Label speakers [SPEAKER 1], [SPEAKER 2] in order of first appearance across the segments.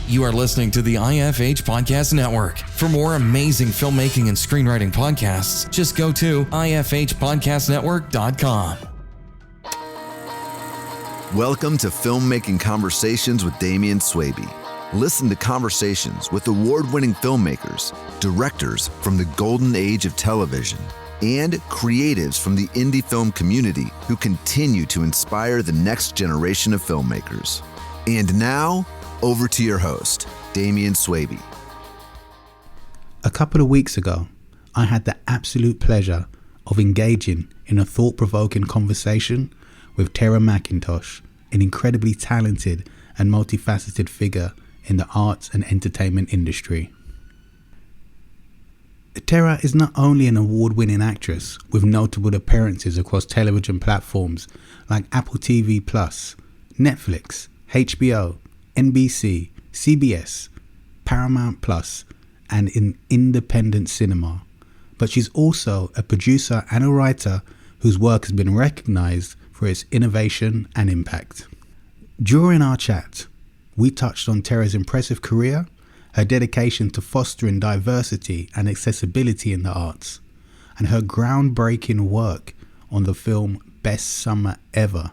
[SPEAKER 1] You are listening to the IFH Podcast Network. For more amazing filmmaking and screenwriting podcasts, just go to ifhpodcastnetwork.com.
[SPEAKER 2] Welcome to Filmmaking Conversations with Damian Swaby. Listen to conversations with award-winning filmmakers, directors from the golden age of television, and creatives from the indie film community who continue to inspire the next generation of filmmakers. And now, over to your host, Damian Swaby.
[SPEAKER 3] A couple of weeks ago, I had the absolute pleasure of engaging in a thought-provoking conversation with Terra Mackintosh, an incredibly talented and multifaceted figure in the arts and entertainment industry. Terra is not only an award-winning actress with notable appearances across television platforms like Apple TV+, Netflix, HBO, NBC, CBS, Paramount+, and in independent cinema, but she's also a producer and a writer whose work has been recognized for its innovation and impact. During our chat, we touched on Terra's impressive career, her dedication to fostering diversity and accessibility in the arts, and her groundbreaking work on the film Best Summer Ever.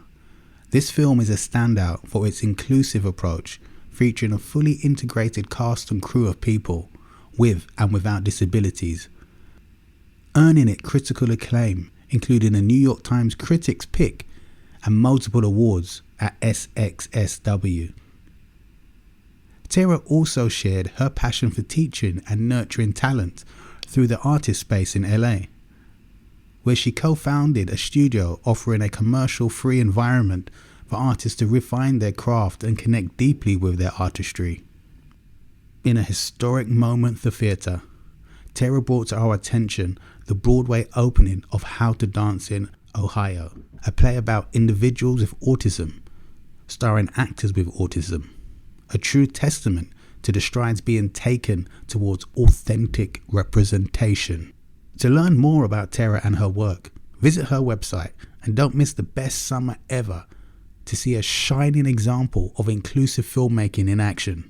[SPEAKER 3] This film is a standout for its inclusive approach, featuring a fully integrated cast and crew of people with and without disabilities, earning it critical acclaim, including a New York Times Critics' Pick and multiple awards at SXSW. Terra also shared her passion for teaching and nurturing talent through the artist space in LA, where she co-founded a studio offering a commercial-free environment for artists to refine their craft and connect deeply with their artistry. In a historic moment for theatre, Terra brought to our attention the Broadway opening of How to Dance in Ohio, a play about individuals with autism, starring actors with autism, a true testament to the strides being taken towards authentic representation. To learn more about Terra and her work, visit her website and don't miss the Best Summer Ever to see a shining example of inclusive filmmaking in action.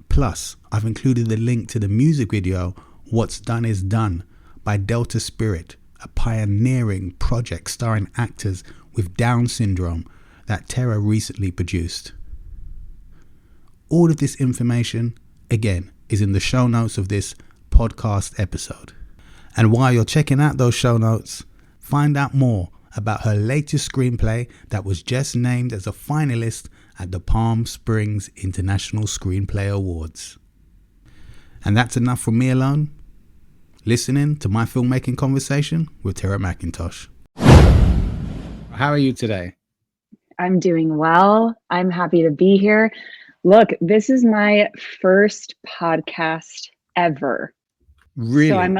[SPEAKER 3] Plus, I've included the link to the music video What's Done Is Done by Delta Spirit, a pioneering project starring actors with Down syndrome that Terra recently produced. All of this information, again, is in the show notes of this podcast episode. And while you're checking out those show notes, find out more about her latest screenplay that was just named as a finalist at the Palm Springs International Screenplay Awards. And that's enough from me alone, listening to my filmmaking conversation with Terra Mackintosh. How are you today?
[SPEAKER 4] I'm doing well. I'm happy to be here. Look, this is my first podcast ever.
[SPEAKER 3] Really?
[SPEAKER 4] So I'm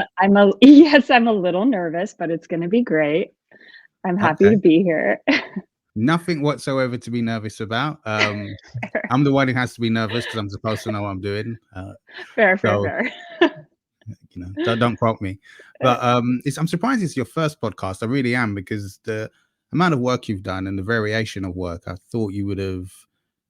[SPEAKER 4] a little nervous, but it's going to be great. I'm happy to be here.
[SPEAKER 3] Nothing whatsoever to be nervous about. I'm the one who has to be nervous because I'm supposed to know what I'm doing.
[SPEAKER 4] Fair.
[SPEAKER 3] Don't quote me. But I'm surprised it's your first podcast. I really am, because the amount of work you've done and the variation of work, I thought you would have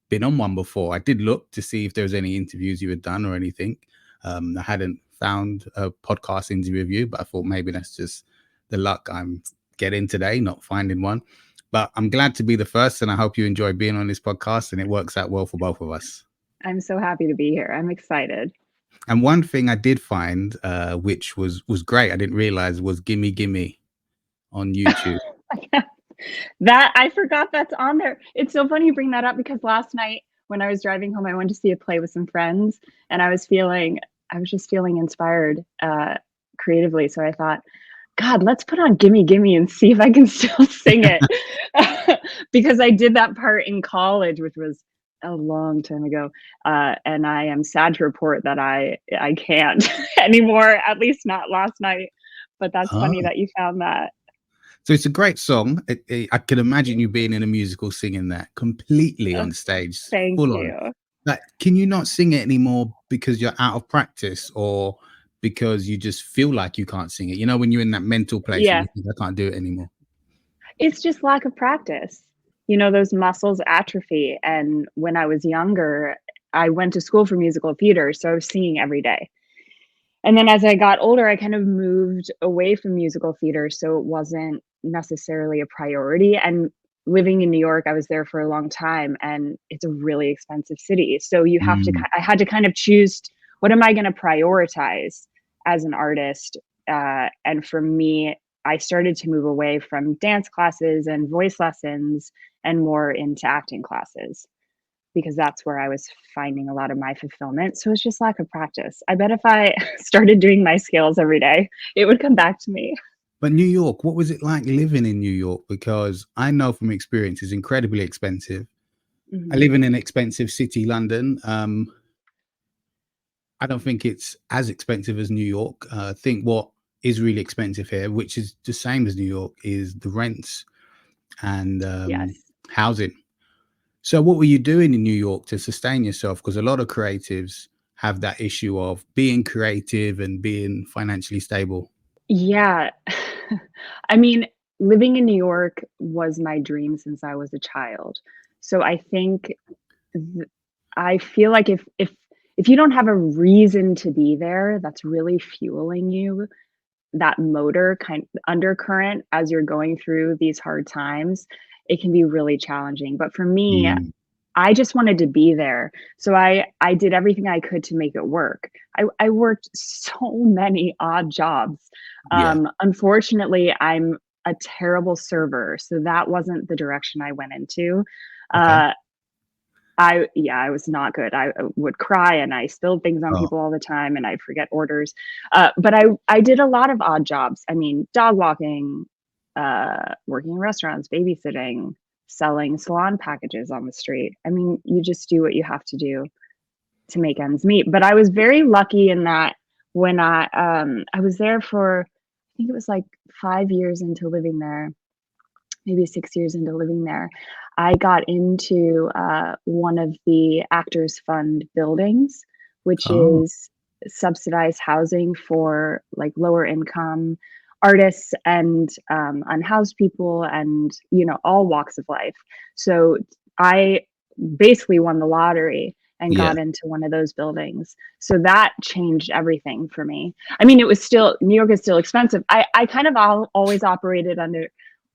[SPEAKER 3] been on one before. I did look to see if there was any interviews you had done or anything. I hadn't found a podcast interview with you, but I thought maybe that's just the luck I'm getting today, not finding one. But I'm glad to be the first, and I hope you enjoy being on this podcast and it works out well for both of us.
[SPEAKER 4] I'm so happy to be here. I'm excited.
[SPEAKER 3] And one thing I did find, which was great, I didn't realize, was Gimme Gimme on YouTube.
[SPEAKER 4] That I forgot that's on there. It's so funny you bring that up, because last night when I was driving home, I went to see a play with some friends, and I was just feeling inspired creatively. So I thought, God, let's put on Gimme Gimme and see if I can still sing it. Because I did that part in college, which was a long time ago. And I am sad to report that I can't anymore, at least not last night. But that's funny that you found that.
[SPEAKER 3] So it's a great song. I can imagine you being in a musical singing that completely on stage.
[SPEAKER 4] Thank you.
[SPEAKER 3] Like, can you not sing it anymore because you're out of practice, or because you just feel like you can't sing it? You know, when you're in that mental place,
[SPEAKER 4] Yeah.
[SPEAKER 3] and you think, I can't do it anymore.
[SPEAKER 4] It's just lack of practice. You know, those muscles atrophy. And when I was younger, I went to school for musical theater, so I was singing every day. And then as I got older, I kind of moved away from musical theater, so it wasn't necessarily a priority. And living in New York, I was there for a long time, and it's a really expensive city. So you have to,
[SPEAKER 3] Mm.
[SPEAKER 4] I had to kind of choose, what am I going to prioritize as an artist? And for me, I started to move away from dance classes and voice lessons and more into acting classes, because that's where I was finding a lot of my fulfillment. So it's just lack of practice. I bet if I started doing my scales every day, it would come back to me.
[SPEAKER 3] But New York, what was it like living in New York? Because I know from experience it's incredibly expensive. I
[SPEAKER 4] Mhm.
[SPEAKER 3] live in an expensive city, London. I don't think it's as expensive as New York. I think what is really expensive here, which is the same as New York, is the rents and
[SPEAKER 4] Yes.
[SPEAKER 3] housing. So, what were you doing in New York to sustain yourself? Because a lot of creatives have that issue of being creative and being financially stable.
[SPEAKER 4] Yeah. I mean, living in New York was my dream since I was a child. So I think th I feel like if you don't have a reason to be there that's really fueling you, that motor kind undercurrent as you're going through these hard times, it can be really challenging. But for me,
[SPEAKER 3] Mm,
[SPEAKER 4] I just wanted to be there. So I did everything I could to make it work. I worked so many odd jobs.
[SPEAKER 3] yeah.
[SPEAKER 4] Unfortunately, I'm a terrible server, so that wasn't the direction I went into.
[SPEAKER 3] Okay.
[SPEAKER 4] Uh, I was not good. I would cry and I spilled things on
[SPEAKER 3] Oh,
[SPEAKER 4] people all the time and I'd forget orders. But I did a lot of odd jobs. I mean, dog walking, working in restaurants, babysitting, selling salon packages on the street. I mean, you just do what you have to do to make ends meet. But I was very lucky in that when I was there for, I think it was like 5 years into living there, maybe 6 years into living there, I got into, one of the Actors Fund buildings, which
[SPEAKER 3] oh,
[SPEAKER 4] is subsidized housing for, like, lower income artists and, unhoused people and, all walks of life. So, I basically won the lottery and
[SPEAKER 3] yeah.
[SPEAKER 4] got into one of those buildings. So that changed everything for me. I mean, it was still New York is still expensive. I kind of always operated under,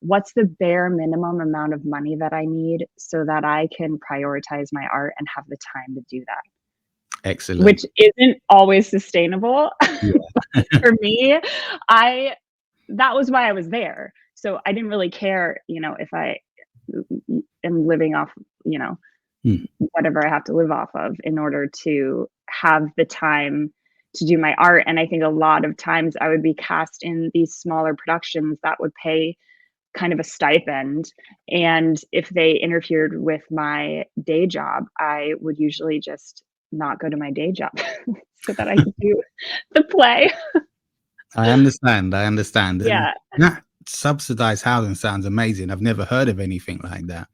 [SPEAKER 4] what's the bare minimum amount of money that I need so that I can prioritize my art and have the time to do that,
[SPEAKER 3] Excellent.
[SPEAKER 4] which isn't always sustainable.
[SPEAKER 3] Yeah.
[SPEAKER 4] For me, I that was why I was there. So I didn't really care, if I am living off, you know,
[SPEAKER 3] Hmm.
[SPEAKER 4] whatever I have to live off of in order to have the time to do my art. And I think a lot of times I would be cast in these smaller productions that would pay kind of a stipend. And if they interfered with my day job, I would usually just not go to my day job so that I could do the play.
[SPEAKER 3] I understand. I understand. And
[SPEAKER 4] Yeah.
[SPEAKER 3] that subsidized housing sounds amazing. I've never heard of anything like that.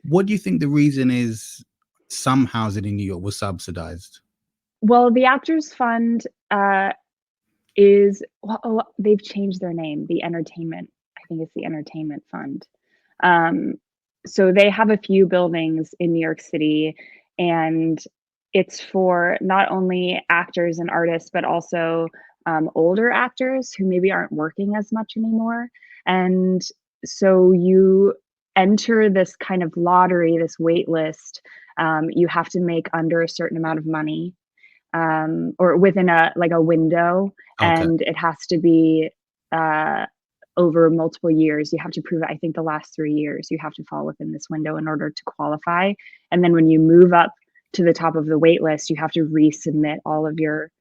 [SPEAKER 3] What do you think the reason is some housing in New York was subsidized?
[SPEAKER 4] Well, the Actors Fund is, well, they've changed their name. The entertainment, I think it's the Entertainment Fund. Um, so they have a few buildings in New York City, and it's for not only actors and artists, but also older actors who maybe aren't working as much anymore. And so you enter this kind of lottery, this wait list. You have to make under a certain amount of money, or within a like a window,
[SPEAKER 3] Okay.
[SPEAKER 4] and it has to be uh, over multiple years. You have to prove it. I think the last 3 years you have to fall within this window in order to qualify. And then when you move up to the top of the wait list, you have to resubmit all of your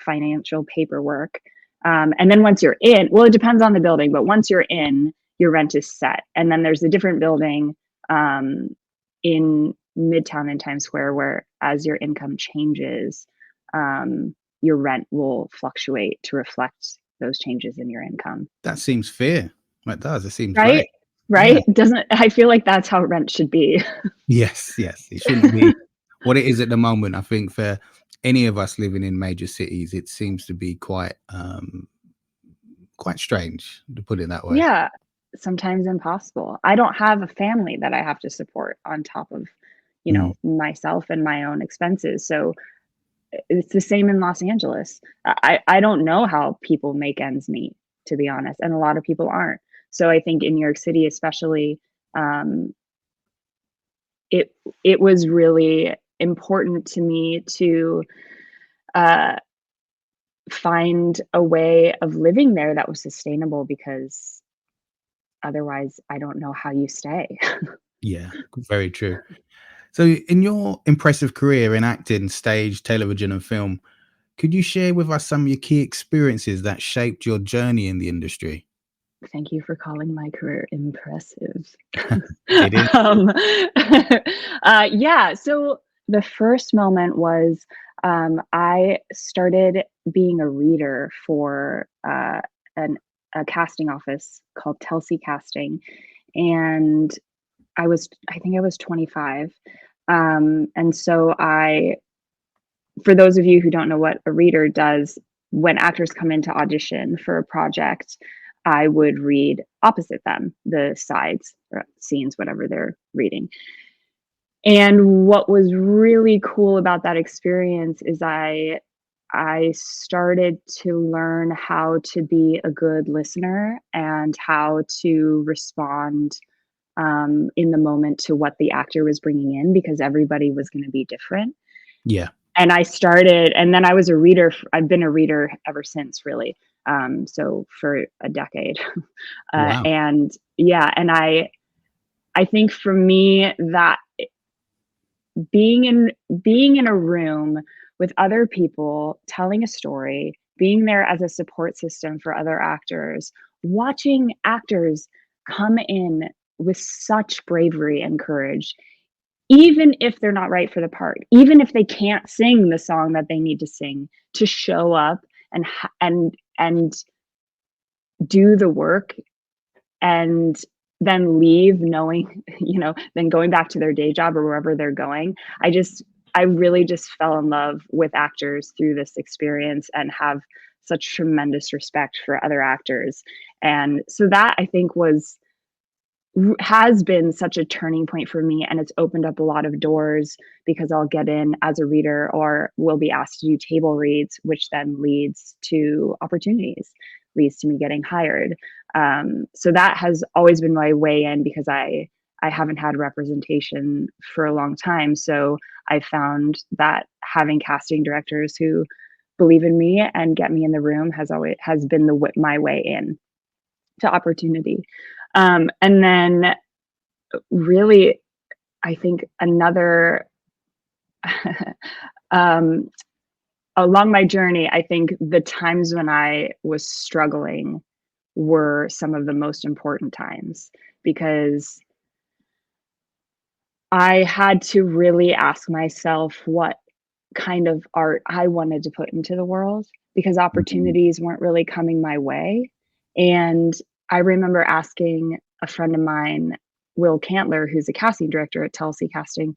[SPEAKER 4] financial paperwork. And then once you're in, well, it depends on the building, but once you're in, your rent is set. And then there's a different building in Midtown in Times Square where, as your income changes, your rent will fluctuate to reflect those changes in your income.
[SPEAKER 3] That seems fair. That does. It seems
[SPEAKER 4] Right?
[SPEAKER 3] great. Yeah.
[SPEAKER 4] Right? Doesn't I feel like that's how rent should be.
[SPEAKER 3] Yes, yes. It shouldn't be what it is at the moment. I think for any of us living in major cities, it seems to be quite strange, to put it that way.
[SPEAKER 4] Yeah, sometimes impossible. I don't have a family that I have to support on top of, myself and my own expenses. So it's the same in Los Angeles. I don't know how people make ends meet, to be honest, and a lot of people aren't. So I think in New York City, especially, it was really important to me to find a way of living there that was sustainable, because otherwise I don't know how you stay.
[SPEAKER 3] Yeah, very true. So in your impressive career in acting, stage, television, and film, could you share with us some of your key experiences that shaped your journey in the industry?
[SPEAKER 4] Thank you for calling my career impressive.
[SPEAKER 3] It is.
[SPEAKER 4] um, yeah, so the first moment was, I started being a reader for a casting office called Telsey Casting, and I think I was 25. And so for those of you who don't know what a reader does, when actors come in to audition for a project, I would read opposite them, the sides or scenes, whatever they're reading. And what was really cool about that experience is I started to learn how to be a good listener and how to respond in the moment to what the actor was bringing in, because everybody was going to be different.
[SPEAKER 3] Yeah.
[SPEAKER 4] And and then I was a reader. I've been a reader ever since, really. So for a decade.
[SPEAKER 3] Wow.
[SPEAKER 4] And yeah, and I think for me that being in a room with other people telling a story, being there as a support system for other actors, watching actors come in with such bravery and courage, even if they're not right for the part, even if they can't sing the song that they need to sing, to show up and do the work and then leave knowing, then going back to their day job or wherever they're going. I really just fell in love with actors through this experience and have such tremendous respect for other actors. And so that, I think, has been such a turning point for me, and it's opened up a lot of doors, because I'll get in as a reader or will be asked to do table reads, which then leads to opportunities, leads to me getting hired. So that has always been my way in, because I haven't had representation for a long time. So I found that having casting directors who believe in me and get me in the room has been my way in to opportunity. And then really, I think another along my journey, I think the times when I was struggling were some of the most important times, because I had to really ask myself what kind of art I wanted to put into the world, because opportunities weren't really coming my way. And I remember asking a friend of mine, Will Cantler, who's a casting director at Telsey Casting.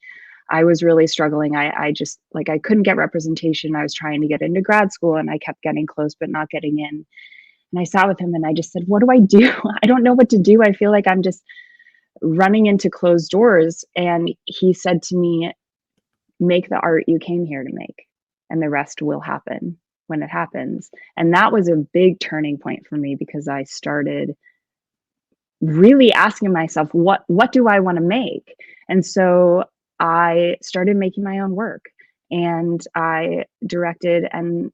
[SPEAKER 4] I was really struggling. I just, like, I couldn't get representation. I was trying to get into grad school and I kept getting close but not getting in. And I sat with him and I just said, what do I do? I don't know what to do. I feel like I'm just running into closed doors. And he said to me, make the art you came here to make, and the rest will happen when it happens. And that was a big turning point for me, because I started really asking myself, what do I want to make? And so I started making my own work, and I directed and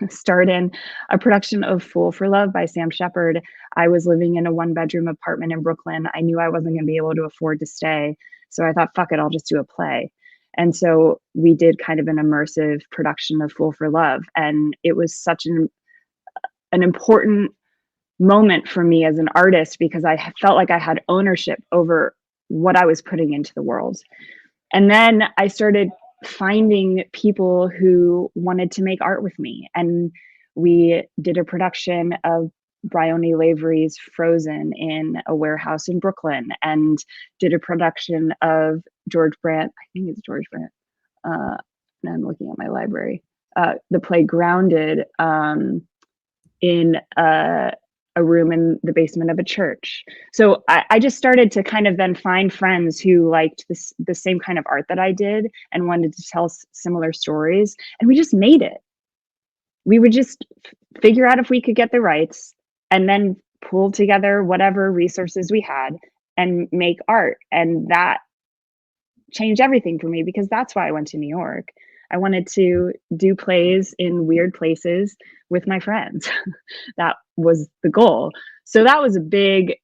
[SPEAKER 4] starred in a production of Fool for Love by Sam Shepard. I was living in a 1-bedroom apartment in Brooklyn. I knew I wasn't going to be able to afford to stay. So I thought, fuck it, I'll just do a play. And so we did kind of an immersive production of Fool for Love. And it was such an important moment for me as an artist, because I felt like I had ownership over what I was putting into the world. And then I started finding people who wanted to make art with me. And we did a production of Bryony Lavery's Frozen in a warehouse in Brooklyn, and did a production of George Brandt, I think it's George Brandt, and I'm looking at my library, the play Grounded, in a room in the basement of a church. So I just started to kind of then find friends who liked the same kind of art that I did and wanted to tell similar stories. And we just made it. We would just figure out if we could get the rights and then pool together whatever resources we had and make art. And that changed everything for me, because that's why I went to New York. I wanted to do plays in weird places with my friends. That was the goal. So that was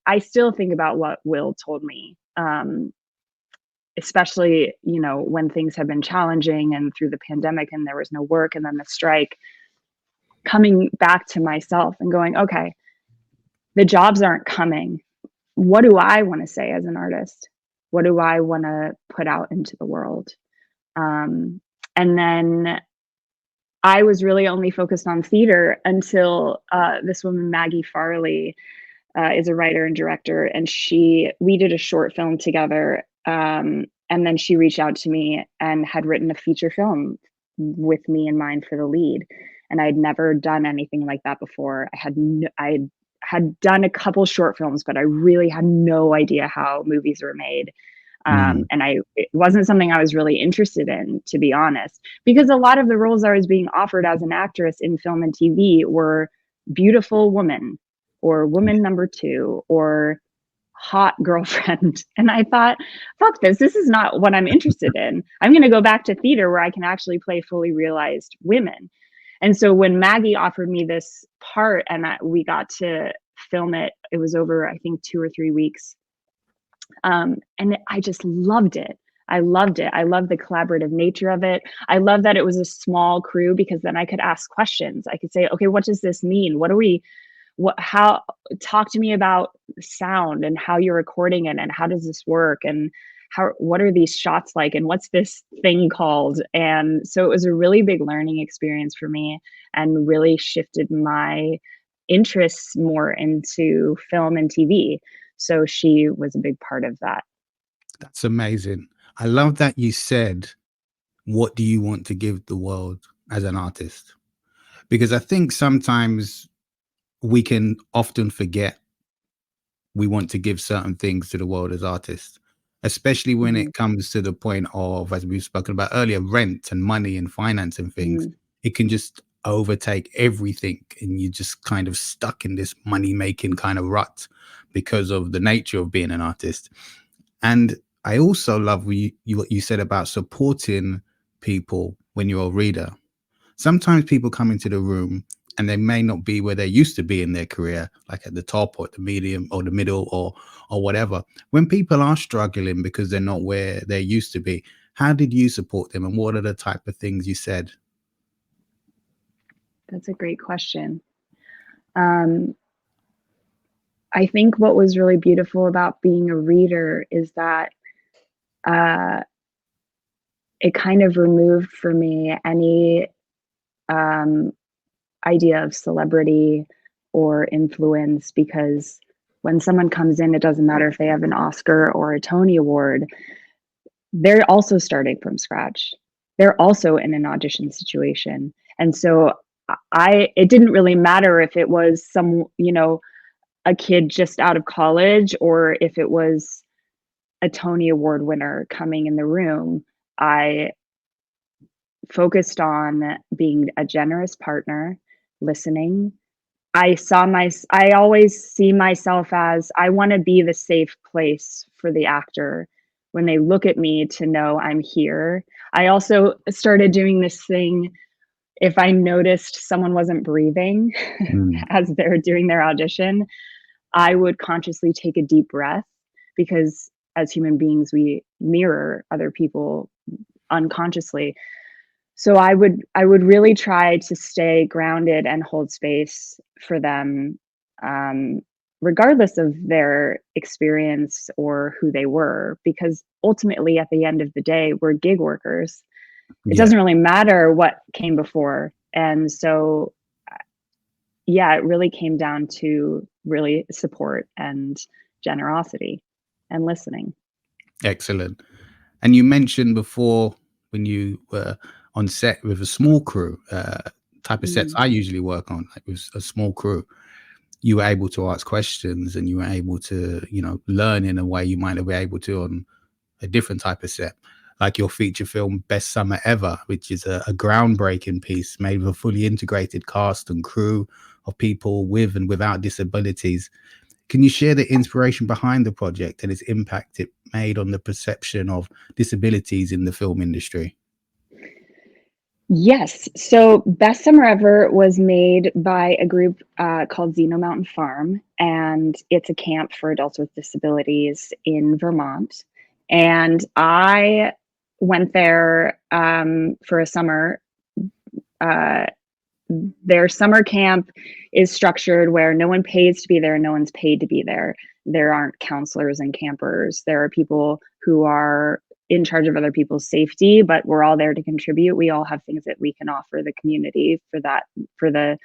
[SPEAKER 4] I still think about what Will told me, especially, when things have been challenging and through the pandemic and there was no work and then the strike, coming back to myself and going, okay, the jobs aren't coming. What do I want to say as an artist? What do I want to put out into the world? And then I was really only focused on theater until this woman, Maggie Farley, is a writer and director, and we did a short film together. And then she reached out to me and had written a feature film with me in mind for the lead. And I'd never done anything like that before. I had done a couple short films, but I really had no idea how movies were made. And it wasn't something I was really interested in, to be honest, because a lot of the roles I was being offered as an actress in film and TV were beautiful woman or woman number two or hot girlfriend. And I thought, fuck this. This is not what I'm interested in. I'm going to go back to theater where I can actually play fully realized women. And so when Maggie offered me this part and we got to film it, it was over, I think, 2 or 3 weeks. And I just loved it. I loved it. I loved the collaborative nature of it. I love that it was a small crew, because then I could ask questions. I could say, okay, what does this mean? Talk to me about sound and how you're recording it and how does this work and what are these shots like and what's this thing called? And so it was a really big learning experience for me and really shifted my interests more into film and TV. So she was a big part of that.
[SPEAKER 3] That's amazing. I love that you said, what do you want to give the world as an artist? Because I think sometimes we can often forget we want to give certain things to the world as artists, especially when it comes to the point of, as we've spoken about earlier, rent and money and finance and things. It can just overtake everything and you're just kind of stuck in this money making kind of rut because of the nature of being an artist. And I also love what you said about supporting people when you're a reader. Sometimes people come into the room and they may not be where they used to be in their career, like at the top or at the medium or the middle or whatever. When people are struggling because they're not where they used to be, how did you support them and what are the type of things you said?
[SPEAKER 4] That's a great question. I think what was really beautiful about being a reader is that it kind of removed for me any idea of celebrity or influence, because when someone comes in, it doesn't matter if they have an Oscar or a Tony Award, they're also starting from scratch. They're also in an audition situation. And so it didn't really matter if it was a kid just out of college or if it was a Tony Award winner coming in the room. I focused on being a generous partner, listening. I always see myself as, I want to be the safe place for the actor when they look at me to know I'm here. I also started doing this thing. If I noticed someone wasn't breathing as they're doing their audition, I would consciously take a deep breath, because as human beings, we mirror other people unconsciously. So I would really try to stay grounded and hold space for them, regardless of their experience or who they were, because ultimately at the end of the day, we're gig workers. It doesn't really matter what came before. And so, yeah, it really came down to really support and generosity and listening.
[SPEAKER 3] Excellent. And you mentioned before when you were on set with a small crew, type of sets I usually work on, like with a small crew. you were able to ask questions and you were able to, learn in a way you might not be able to on a different type of set, like your feature film Best Summer Ever, which is a groundbreaking piece made with a fully integrated cast and crew of people with and without disabilities. Can you share the inspiration behind the project and its impact it made on the perception of disabilities in the film industry?
[SPEAKER 4] Yes. So Best Summer Ever was made by a group called Zeno Mountain Farm, and it's a camp for adults with disabilities in Vermont. And I went there for a summer. Their summer camp is structured where no one pays to be there, no one's paid to be there. There aren't counselors and campers. There are people who are in charge of other people's safety, but we're all there to contribute. We all have things that we can offer the community for the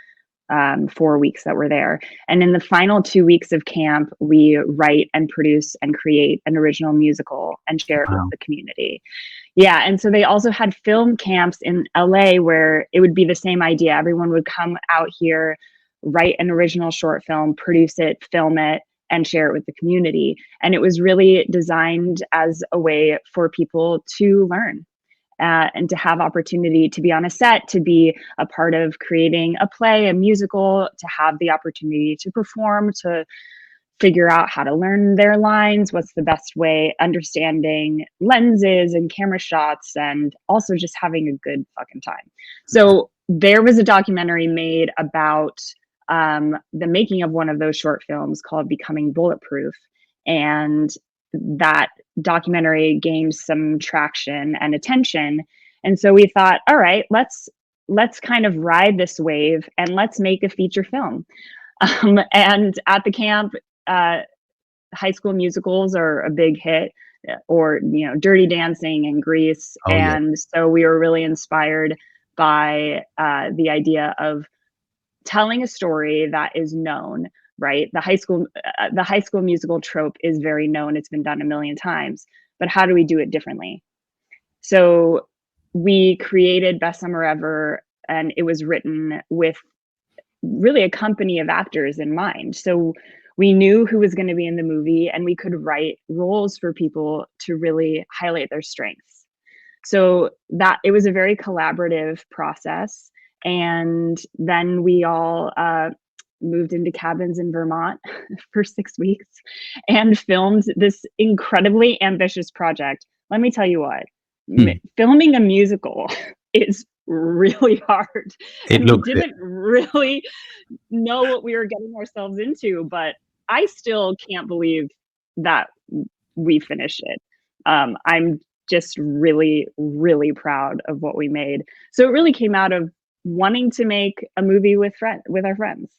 [SPEAKER 4] 4 weeks that we're there. And in the final 2 weeks of camp, we write and produce and create an original musical and share it with the community. Yeah. And so they also had film camps in LA where it would be the same idea. Everyone would come out here, write an original short film, produce it, film it, and share it with the community. And it was really designed as a way for people to learn and to have opportunity to be on a set, to be a part of creating a play, a musical, to have the opportunity to perform, to figure out how to learn their lines, what's the best way, understanding lenses and camera shots, and also just having a good fucking time. So there was a documentary made about the making of one of those short films called Becoming Bulletproof. And that documentary gained some traction and attention. And so we thought, all right, let's kind of ride this wave and let's make a feature film. And at the camp, High School Musicals are a big hit, or Dirty Dancing and Grease. And so we were really inspired by the idea of telling a story that is known, right? The high school musical trope is very known. It's been done a million times, but how do we do it differently? So we created Best Summer Ever, and it was written with really a company of actors in mind. So we knew who was going to be in the movie, and we could write roles for people to really highlight their strengths. So that it was a very collaborative process. And then we all moved into cabins in Vermont for 6 weeks and filmed this incredibly ambitious project. Let me tell you what, filming a musical is really hard. And we didn't really know what we were getting ourselves into, but I still can't believe that we finished it. I'm just really, really proud of what we made. So it really came out of wanting to make a movie with our friends.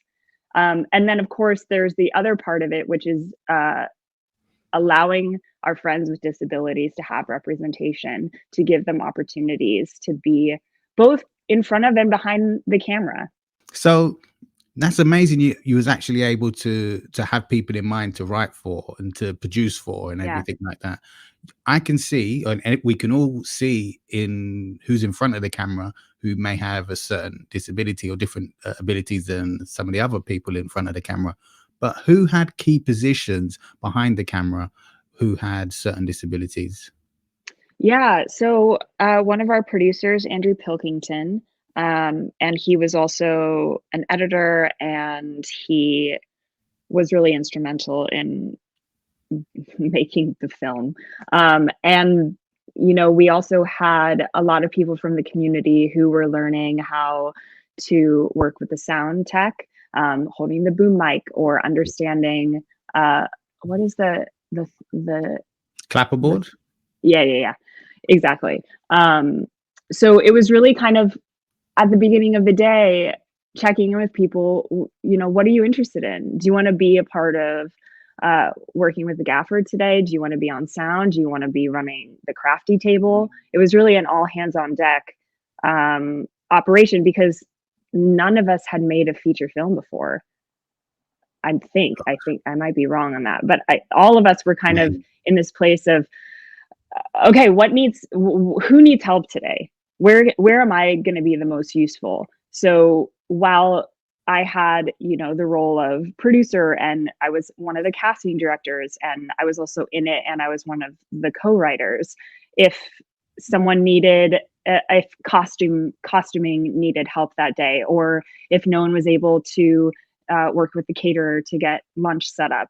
[SPEAKER 4] And then of course there's the other part of it, which is allowing our friends with disabilities to have representation, to give them opportunities to be both in front of and behind the camera.
[SPEAKER 3] So that's amazing. You was actually able to have people in mind to write for and to produce for and everything like that. I can see, and we can all see in who's in front of the camera who may have a certain disability or different abilities than some of the other people in front of the camera, but who had key positions behind the camera who had certain disabilities?
[SPEAKER 4] Yeah, so one of our producers, Andrew Pilkington, and he was also an editor, and he was really instrumental in making the film. And we also had a lot of people from the community who were learning how to work with the sound tech, holding the boom mic, or understanding what is the
[SPEAKER 3] clapperboard.
[SPEAKER 4] Yeah, exactly. So it was really kind of at the beginning of the day checking in with people. What are you interested in? Do you want to be a part of working with the gaffer today? Do you want to be on sound? Do you want to be running the crafty table? It was really an all hands on deck operation, because none of us had made a feature film before. I think I might be wrong on that, but all of us were kind of in this place of, okay, who needs help today? Where am I going to be the most useful? So while I had, the role of producer, and I was one of the casting directors, and I was also in it, and I was one of the co-writers. If someone needed, if costuming needed help that day, or if no one was able to work with the caterer to get lunch set up,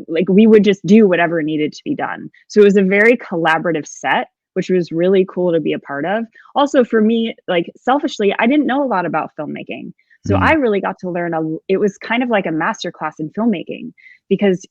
[SPEAKER 4] like, we would just do whatever needed to be done. So it was a very collaborative set, which was really cool to be a part of. Also, for me, like, selfishly, I didn't know a lot about filmmaking. So I really got to learn it was kind of like a masterclass in filmmaking, because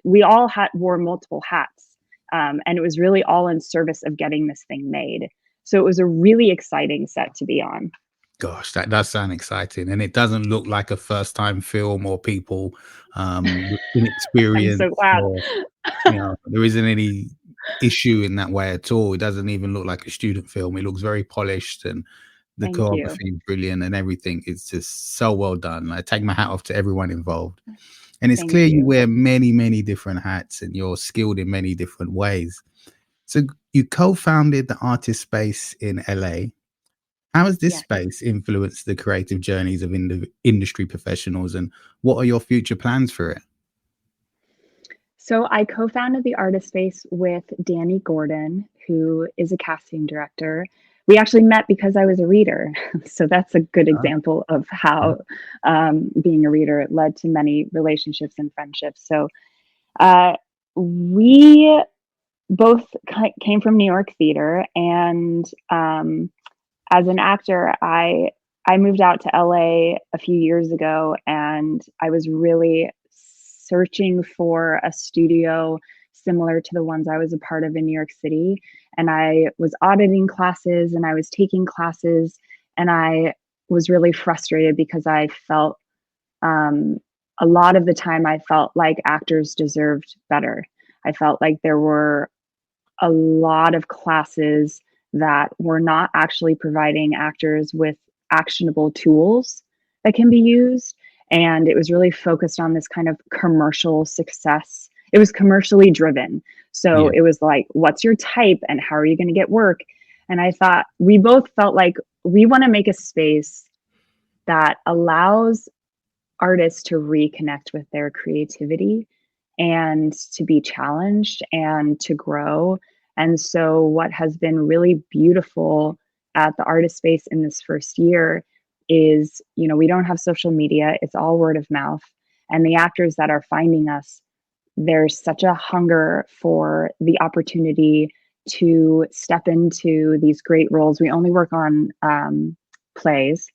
[SPEAKER 4] we all wore multiple hats. And it was really all in service of getting this thing made. So it was a really exciting set to be on.
[SPEAKER 3] Gosh, that does sound exciting, and it doesn't look like a first-time film or people with
[SPEAKER 4] I'm
[SPEAKER 3] inexperience,
[SPEAKER 4] so glad.
[SPEAKER 3] or there isn't any issue in that way at all. It doesn't even look like a student film. It looks very polished, and the
[SPEAKER 4] Thank you.
[SPEAKER 3] choreography is brilliant, and everything is just so well done. I take my hat off to everyone involved. And it's
[SPEAKER 4] Thank
[SPEAKER 3] clear you
[SPEAKER 4] you.
[SPEAKER 3] wear many, many different hats, and you're skilled in many different ways. So you co-founded the Artist Space in LA. How has this
[SPEAKER 4] Yes.
[SPEAKER 3] space influenced the creative journeys of industry professionals, and what are your future plans for it?
[SPEAKER 4] So I co-founded the Artist Space with Danny Gordon, who is a casting director. We actually met because I was a reader. So that's a good
[SPEAKER 3] Ah,
[SPEAKER 4] example of how being a reader led to many relationships and friendships. So uh, we both came from New York theater, and as an actor, I moved out to LA a few years ago, and I was really searching for a studio similar to the ones I was a part of in New York City. And I was auditing classes, and I was taking classes, and I was really frustrated because I felt, um, a lot of the time, I felt like actors deserved better. I felt like there were a lot of classes that were not actually providing actors with actionable tools that can be used. And it was really focused on this kind of commercial success. It was commercially driven. So
[SPEAKER 3] yeah,
[SPEAKER 4] it was like, what's your type and how are you going to get work? And I thought, we both felt like we want to make a space that allows artists to reconnect with their creativity and to be challenged and to grow. And so, what has been really beautiful at the Artist Space in this first year is, we don't have social media, it's all word of mouth. And the actors that are finding us, there's such a hunger for the opportunity to step into these great roles. We only work on plays.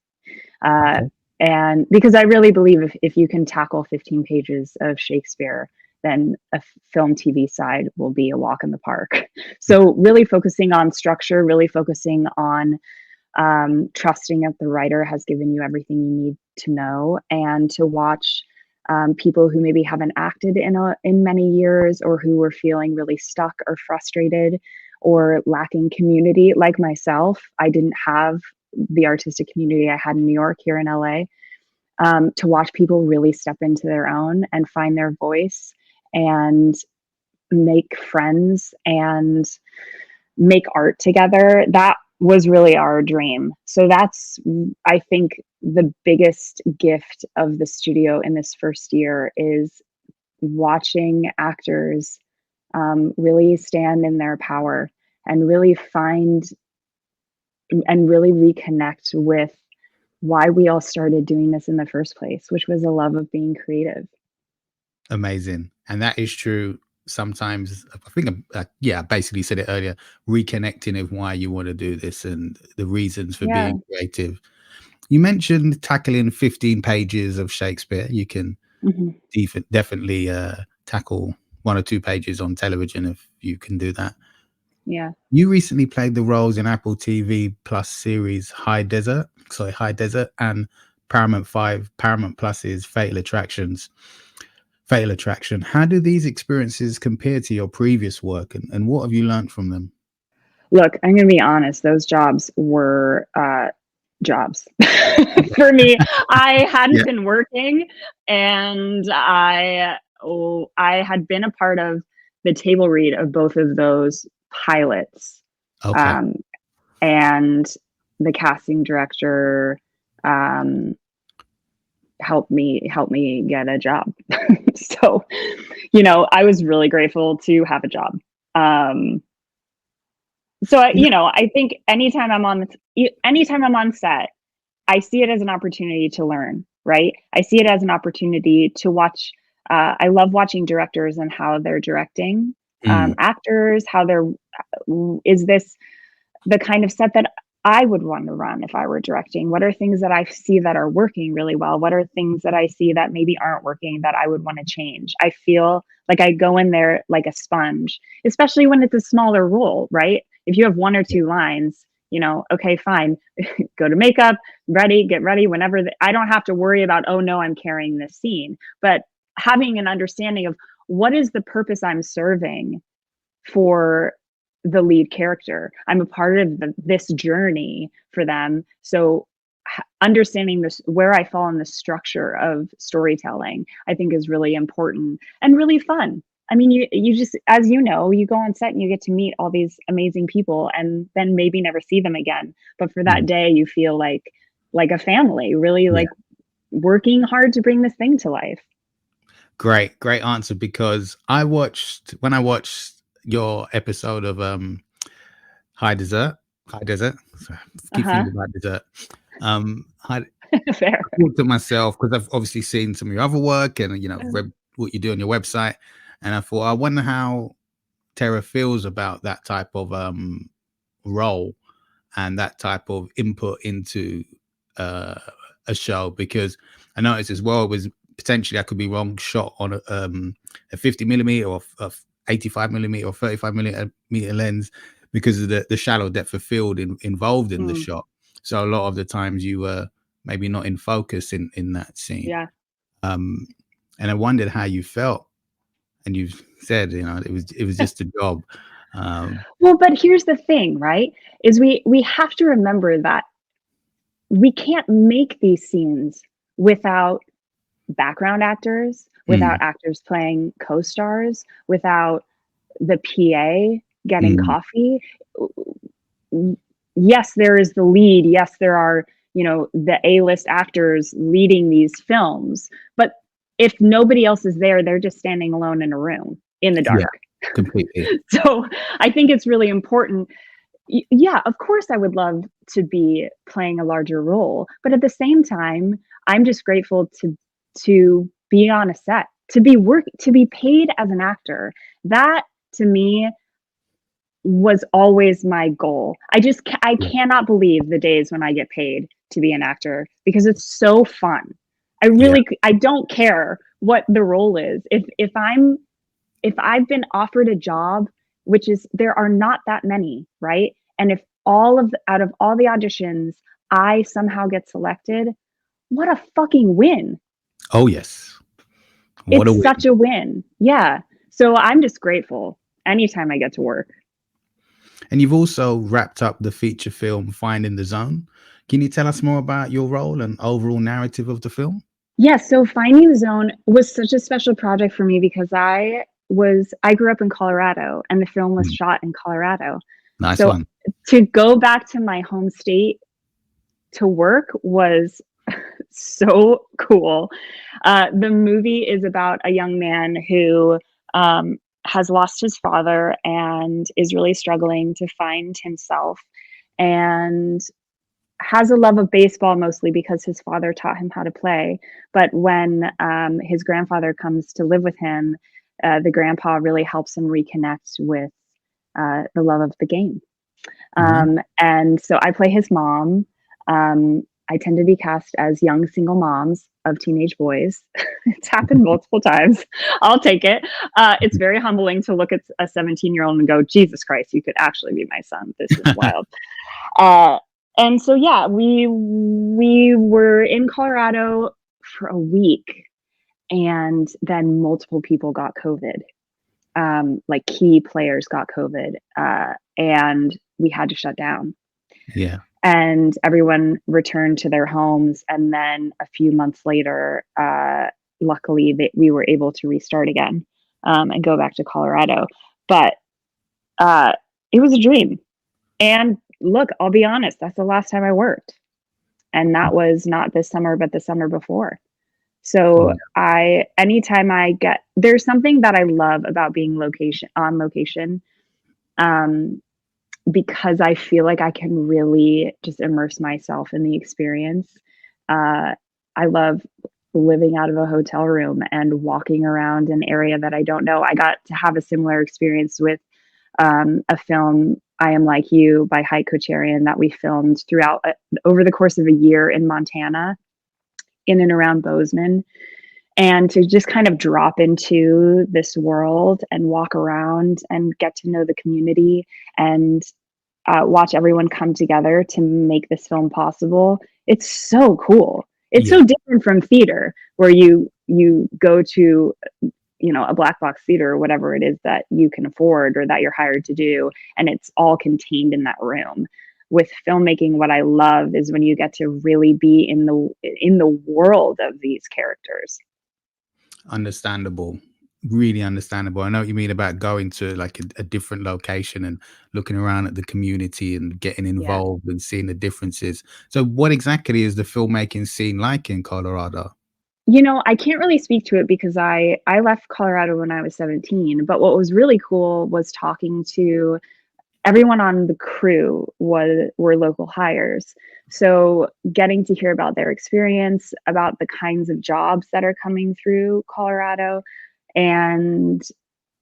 [SPEAKER 4] Uh,
[SPEAKER 3] okay.
[SPEAKER 4] and because I really believe if you can tackle 15 pages of Shakespeare, then a film TV side will be a walk in the park. So really focusing on structure, really focusing on trusting that the writer has given you everything you need to know, and to watch people who maybe haven't acted in many years, or who were feeling really stuck or frustrated or lacking community. Like myself, I didn't have the artistic community I had in New York here in LA. To watch people really step into their own and find their voice and make friends and make art together. That was really our dream. So that's, I think, the biggest gift of the studio in this first year is watching actors really stand in their power and really find and really reconnect with why we all started doing this in the first place, which was a love of being creative.
[SPEAKER 3] Amazing. And that is true. Sometimes I think, I basically said it earlier, reconnecting of why you want to do this and the reasons for
[SPEAKER 4] Yeah.
[SPEAKER 3] being creative. You mentioned tackling 15 pages of Shakespeare. You can
[SPEAKER 4] Hmm.
[SPEAKER 3] definitely tackle 1 or 2 pages on television if you can do that.
[SPEAKER 4] Yeah.
[SPEAKER 3] You recently played the roles in Apple TV Plus series High Desert, and Paramount Plus's Fatal Attraction. How do these experiences compare to your previous work, and what have you learned from them?
[SPEAKER 4] Look, I'm going to be honest. Those jobs were jobs for me. I hadn't
[SPEAKER 3] Yeah.
[SPEAKER 4] been working, and I had been a part of the table read of both of those pilots,
[SPEAKER 3] Okay.
[SPEAKER 4] um, and the casting director. Um, help me get a job. So, I was really grateful to have a job. So I think anytime I'm on set, I see it as an opportunity to learn, right? I see it as an opportunity to watch. I love watching directors and how they're directing actors, is this the kind of set that I would want to run if I were directing? What are things that I see that are working really well? What are things that I see that maybe aren't working that I would want to change? I feel like I go in there like a sponge, especially when it's a smaller role, right? If you have one or two lines, okay, fine, go to makeup, get ready whenever. I don't have to worry about, oh no, I'm carrying this scene. But having an understanding of what is the purpose I'm serving for the lead character. I'm a part of this journey for them. So understanding this, where I fall in the structure of storytelling, I think is really important and really fun. I mean, you just, as you go on set and you get to meet all these amazing people and then maybe never see them again. But for that day, you feel like a family, really like working hard to bring this thing to life.
[SPEAKER 3] Great answer, because when I watched your episode of High Desert. Sorry, I keep thinking about dessert.
[SPEAKER 4] Fair.
[SPEAKER 3] I thought to myself, because I've obviously seen some of your other work and read what you do on your website, and I thought, I wonder how Terra feels about that type of role and that type of input into a show, because I noticed as well, it was potentially, I could be wrong, shot on a 50 millimeter or 85 millimeter or 35 millimeter lens, because of the shallow depth of field involved in the shot. So a lot of the times you were maybe not in focus in that scene.
[SPEAKER 4] Yeah.
[SPEAKER 3] And I wondered how you felt. And you said, it was just a job.
[SPEAKER 4] Well, but here's the thing, right? Is we have to remember that we can't make these scenes without background actors, without actors playing co-stars, without the PA getting coffee. Yes, there is the lead. Yes, there are, the A-list actors leading these films. But if nobody else is there, they're just standing alone in a room in the dark.
[SPEAKER 3] Yeah, completely.
[SPEAKER 4] So I think it's really important. Yeah, of course I would love to be playing a larger role, but at the same time, I'm just grateful to be on a set, to be paid as an actor. That to me was always my goal. I cannot believe the days when I get paid to be an actor, because it's so fun. I don't care what the role is. If I've been offered a job, which is, there are not that many, right? And if out of all the auditions, I somehow get selected, what a fucking win.
[SPEAKER 3] Oh yes.
[SPEAKER 4] It's such a win. Yeah. So I'm just grateful anytime I get to work.
[SPEAKER 3] And you've also wrapped up the feature film Finding the Zone. Can you tell us more about your role and overall narrative of the film?
[SPEAKER 4] Yes. So Finding the Zone was such a special project for me, because I grew up in Colorado and the film was shot in Colorado.
[SPEAKER 3] Nice
[SPEAKER 4] so
[SPEAKER 3] one.
[SPEAKER 4] To go back to my home state to work was so cool. The movie is about a young man who has lost his father and is really struggling to find himself, and has a love of baseball, mostly because his father taught him how to play. But when his grandfather comes to live with him, the grandpa really helps him reconnect with the love of the game. And so I play his mom. I tend to be cast as young single moms of teenage boys. It's happened multiple times. I'll take it. It's very humbling to look at a 17-year-old and go, Jesus Christ, you could actually be my son. This is wild. And so, yeah, we were in Colorado for a week, and then multiple people got COVID. Like key players got COVID, and we had to shut down.
[SPEAKER 3] Yeah.
[SPEAKER 4] And everyone returned to their homes. And then a few months later, luckily we were able to restart again and go back to Colorado. But it was a dream. And look, I'll be honest, that's the last time I worked. And that was not this summer, but the summer before. So anytime there's something that I love about being on location, because I feel like I can really just immerse myself in the experience. I love living out of a hotel room and walking around an area that I don't know. I got to have a similar experience with a film, I Am Like You by Hayat Kocharian, that we filmed over the course of a year in Montana, in and around Bozeman. And to just kind of drop into this world and walk around and get to know the community and watch everyone come together to make this film possible. It's so cool. It's so different from theater, where you go to, a black box theater or whatever it is that you can afford or that you're hired to do, and it's all contained in that room. With filmmaking, what I love is when you get to really be in the world of these characters.
[SPEAKER 3] Understandable. Really understandable. I know what you mean about going to like a different location and looking around at the community and getting involved and seeing the differences. So what exactly is the filmmaking scene like in Colorado?
[SPEAKER 4] I can't really speak to it because I left Colorado when I was 17, but what was really cool was talking to everyone on the crew were local hires. So getting to hear about their experience, about the kinds of jobs that are coming through Colorado, and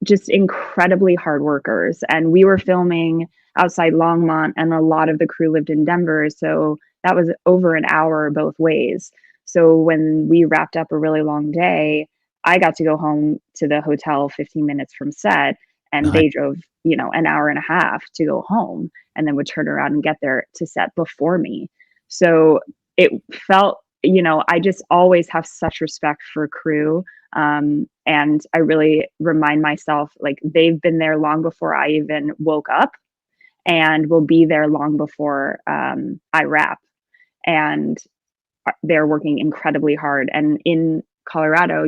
[SPEAKER 4] just incredibly hard workers. And we were filming outside Longmont, and a lot of the crew lived in Denver. So that was over an hour both ways. So when we wrapped up a really long day, I got to go home to the hotel 15 minutes from set, and they drove, an hour and a half to go home, and then would turn around and get there to set before me. So it felt, I just always have such respect for crew. And I really remind myself, like, they've been there long before I even woke up, and will be there long before I wrap. And they're working incredibly hard. And in Colorado,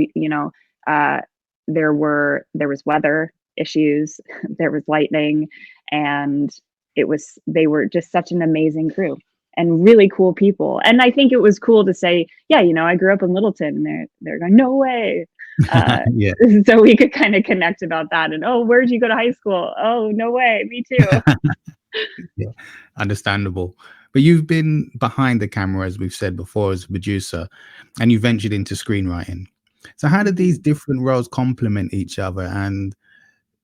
[SPEAKER 4] there was weather issues, there was lightning, and they were just such an amazing crew and really cool people. And I think it was cool to say, I grew up in Littleton, and they're going, no way. So we could kind of connect about that. And, oh, where'd you go to high school? Oh, no way. Me too.
[SPEAKER 3] Understandable. But you've been behind the camera, as we've said before, as a producer, and you ventured into screenwriting. So how did these different roles complement each other and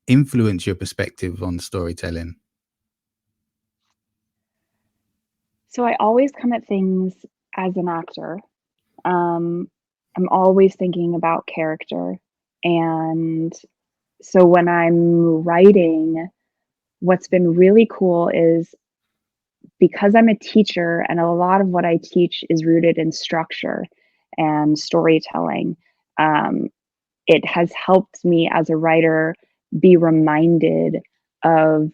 [SPEAKER 3] influence your perspective on storytelling?
[SPEAKER 4] So I always come at things as an actor. I'm always thinking about character. And so when I'm writing, what's been really cool is, because I'm a teacher and a lot of what I teach is rooted in structure and storytelling, it has helped me as a writer be reminded of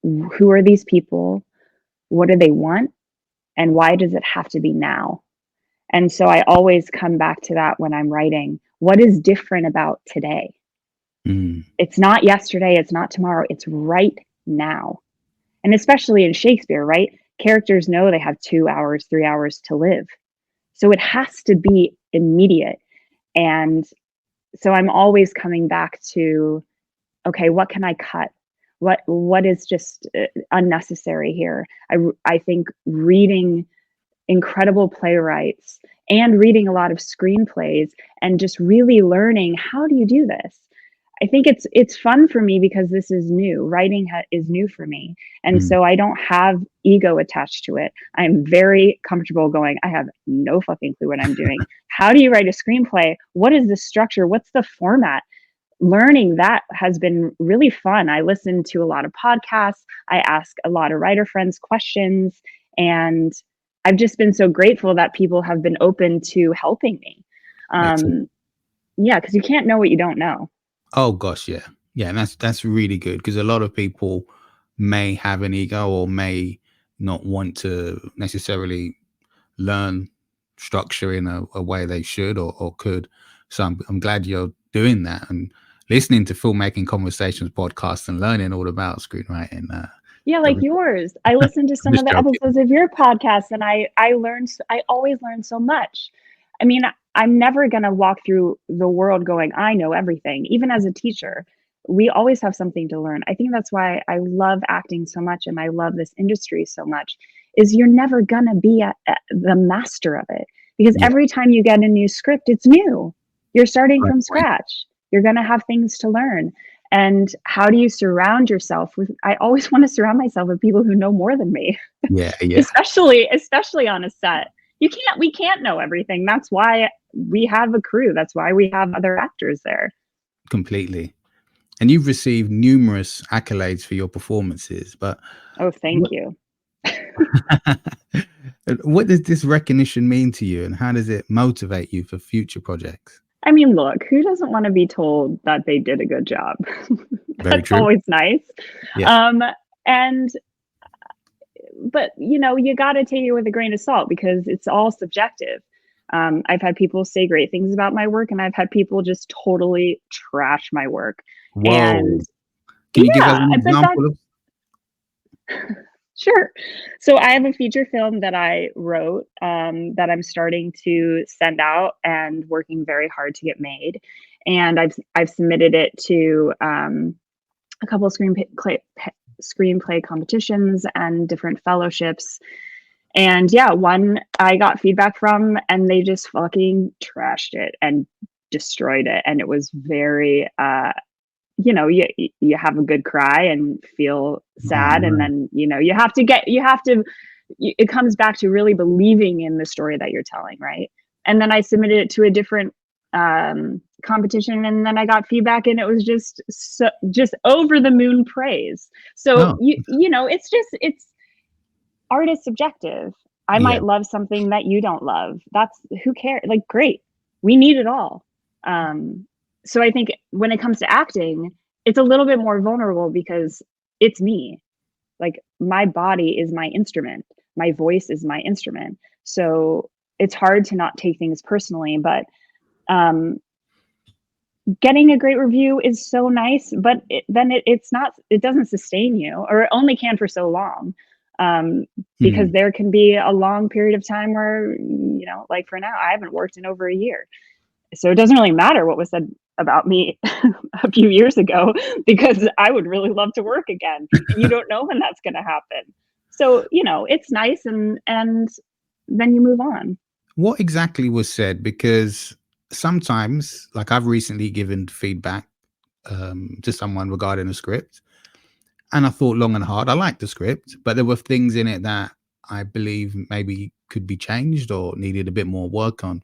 [SPEAKER 4] who are these people, what do they want, and why does it have to be now? And so I always come back to that when I'm writing. What is different about today? It's not yesterday, it's not tomorrow, it's right now. And especially in Shakespeare, right? Characters know they have 2 hours, 3 hours to live. So it has to be immediate. And so I'm always coming back to, okay, what can I cut? What is just unnecessary here? I think reading incredible playwrights and reading a lot of screenplays and just really learning, how do you do this? I think it's fun for me because this is new. Writing is new for me. And so I don't have ego attached to it. I'm very comfortable going, I have no fucking clue what I'm doing. How do you write a screenplay? What is the structure? What's the format? Learning that has been really fun. I listen to a lot of podcasts. I ask a lot of writer friends questions. And I've just been so grateful that people have been open to helping me. Because you can't know what you don't know.
[SPEAKER 3] Oh gosh, yeah. And that's really good, because a lot of people may have an ego or may not want to necessarily learn structure in a way they should or could. So I'm glad you're doing that and listening to Filmmaking Conversations podcast and learning all about screenwriting.
[SPEAKER 4] Like yours. I listened to some of the episodes of your podcast, and I always learn so much. I mean, I'm never going to walk through the world going, I know everything. Even as a teacher, we always have something to learn. I think that's why I love acting so much and I love this industry so much, is you're never going to be the master of it, because
[SPEAKER 3] Yeah.
[SPEAKER 4] every time you get a new script, it's new. You're starting
[SPEAKER 3] Right.
[SPEAKER 4] from scratch. You're going to have things to learn. And how do you surround yourself with, I always want to surround myself with people who know more than me,
[SPEAKER 3] Yeah.
[SPEAKER 4] especially on a set. We can't know everything. That's why we have a crew. That's why we have other actors there.
[SPEAKER 3] Completely. And you've received numerous accolades for your performances, but
[SPEAKER 4] Oh, thank you.
[SPEAKER 3] what does this recognition mean to you, and how does it motivate you for future projects?
[SPEAKER 4] I mean, look, who doesn't want to be told that they did a good job?
[SPEAKER 3] Very
[SPEAKER 4] That's
[SPEAKER 3] true.
[SPEAKER 4] always nice.
[SPEAKER 3] Yeah.
[SPEAKER 4] But you got to take it with a grain of salt, because it's all subjective. I've had people say great things about my work, and I've had people just totally trash my work.
[SPEAKER 3] Whoa.
[SPEAKER 4] And
[SPEAKER 3] Can you give us
[SPEAKER 4] yeah,
[SPEAKER 3] an
[SPEAKER 4] but
[SPEAKER 3] example of?
[SPEAKER 4] Sure. So I have a feature film that I wrote, that I'm starting to send out and working very hard to get made. And I've submitted it to a couple of screenplay competitions and different fellowships. And yeah, one I got feedback from, and they just fucking trashed it and destroyed it. And it was very you have a good cry and feel sad, and then it comes back to really believing in the story that you're telling, right? And then I submitted it to a different competition, and then I got feedback, and it was just over the moon praise. So
[SPEAKER 3] Oh,
[SPEAKER 4] it's art is subjective. I
[SPEAKER 3] yeah.
[SPEAKER 4] might love something that you don't love. That's, who cares? Like, great, we need it all. So I think when it comes to acting, it's a little bit more vulnerable, because it's me. Like, my body is my instrument. My voice is my instrument. So it's hard to not take things personally, but getting a great review is so nice, but it doesn't sustain you, or it only can for so long. Because there can be a long period of time where, like for now, I haven't worked in over a year. So it doesn't really matter what was said about me a few years ago, because I would really love to work again. You don't know when that's going to happen. So, it's nice, and then you move on.
[SPEAKER 3] What exactly was said? Because sometimes, like, I've recently given feedback to someone regarding a script, and I thought long and hard. I liked the script, but there were things in it that I believe maybe could be changed or needed a bit more work on.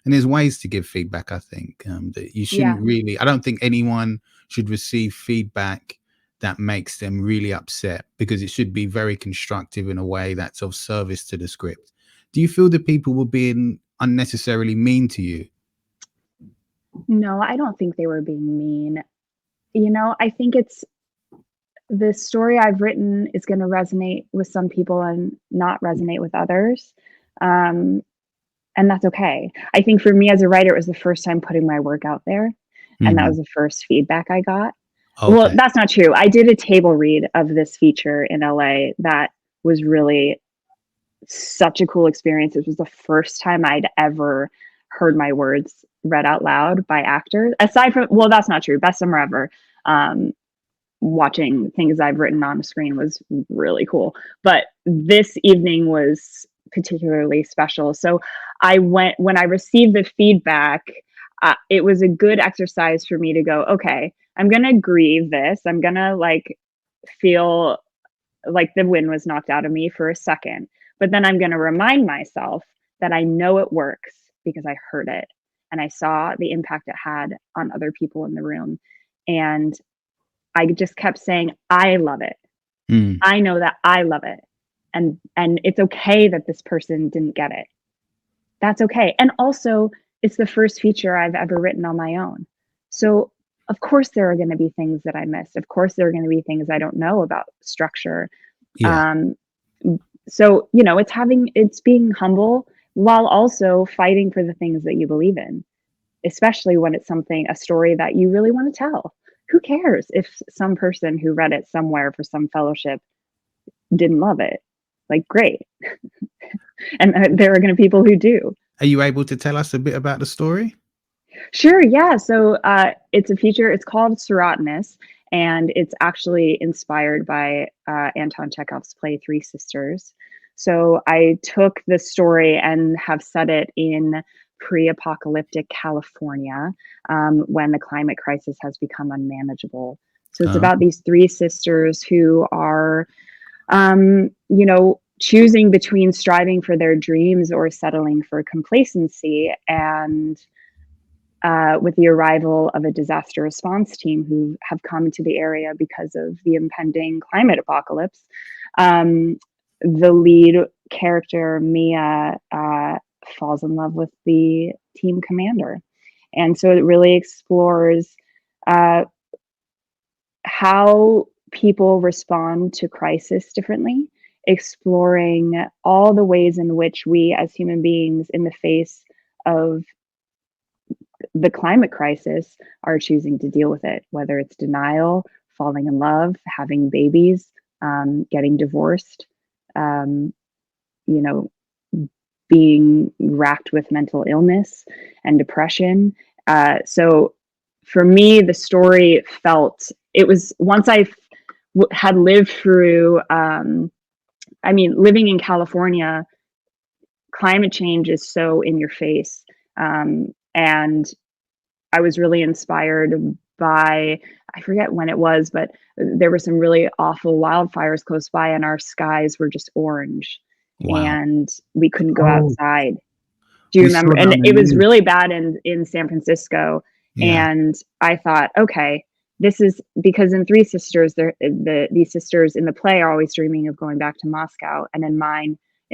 [SPEAKER 3] And there's ways to give feedback, I think, that you shouldn't really, I don't think anyone should receive feedback that makes them really upset, because it should be very constructive in a way that's of service to the script. Do you feel that people were being unnecessarily mean to you?
[SPEAKER 4] No, I don't think they were being mean. I think it's, the story I've written is going to resonate with some people and not resonate with others. And that's okay. I think for me as a writer, it was the first time putting my work out there. And that was the first feedback I got.
[SPEAKER 3] Okay.
[SPEAKER 4] Well, that's not true. I did a table read of this feature in LA that was really such a cool experience. It was the first time I'd ever heard my words read out loud by actors. Aside from, well, that's not true. Best summer ever. Watching things I've written on the screen was really cool. But this evening was particularly special. So when I received the feedback, it was a good exercise for me to go, okay, I'm going to grieve this. I'm going to feel like the wind was knocked out of me for a second, but then I'm going to remind myself that I know it works because I heard it and I saw the impact it had on other people in the room. And I just kept saying, I love it. I know that I love it. And it's okay that this person didn't get it. That's okay. And also, it's the first feature I've ever written on my own. So of course there are going to be things that I missed. Of course there are going to be things I don't know about structure.
[SPEAKER 3] Yeah.
[SPEAKER 4] So, it's being humble while also fighting for the things that you believe in, especially when it's a story that you really want to tell. Who cares if some person who read it somewhere for some fellowship didn't love it? Like, great. And there are going to be people who do.
[SPEAKER 3] Are you able to tell us a bit about the story?
[SPEAKER 4] Sure, yeah. So it's a feature, it's called Serotinus, and it's actually inspired by Anton Chekhov's play Three Sisters. So I took the story and have set it in pre-apocalyptic California, when the climate crisis has become unmanageable. So it's
[SPEAKER 3] Uh,
[SPEAKER 4] about these three sisters who are, choosing between striving for their dreams or settling for complacency. And with the arrival of a disaster response team who have come to the area because of the impending climate apocalypse. The lead character, Mia, falls in love with the team commander. And so it really explores uh, how people respond to crisis differently, exploring all the ways in which we as human beings, in the face of the climate crisis, are choosing to deal with it, whether it's denial, falling in love, having babies, getting divorced, um, you know, being racked with mental illness and depression. So for me, the story felt, it was once I had lived through, living in California, climate change is so in your face. And I was really inspired by, I forget when it was, but there were some really awful wildfires close by, and our skies were just orange
[SPEAKER 3] wow.
[SPEAKER 4] and we couldn't go
[SPEAKER 3] Oh,
[SPEAKER 4] outside. Do you
[SPEAKER 3] we saw
[SPEAKER 4] remember?
[SPEAKER 3] that
[SPEAKER 4] And
[SPEAKER 3] on the
[SPEAKER 4] it was
[SPEAKER 3] news.
[SPEAKER 4] really bad in San Francisco.
[SPEAKER 3] Yeah.
[SPEAKER 4] And I thought, okay, this is because in Three Sisters, these sisters in the play are always dreaming of going back to Moscow, and in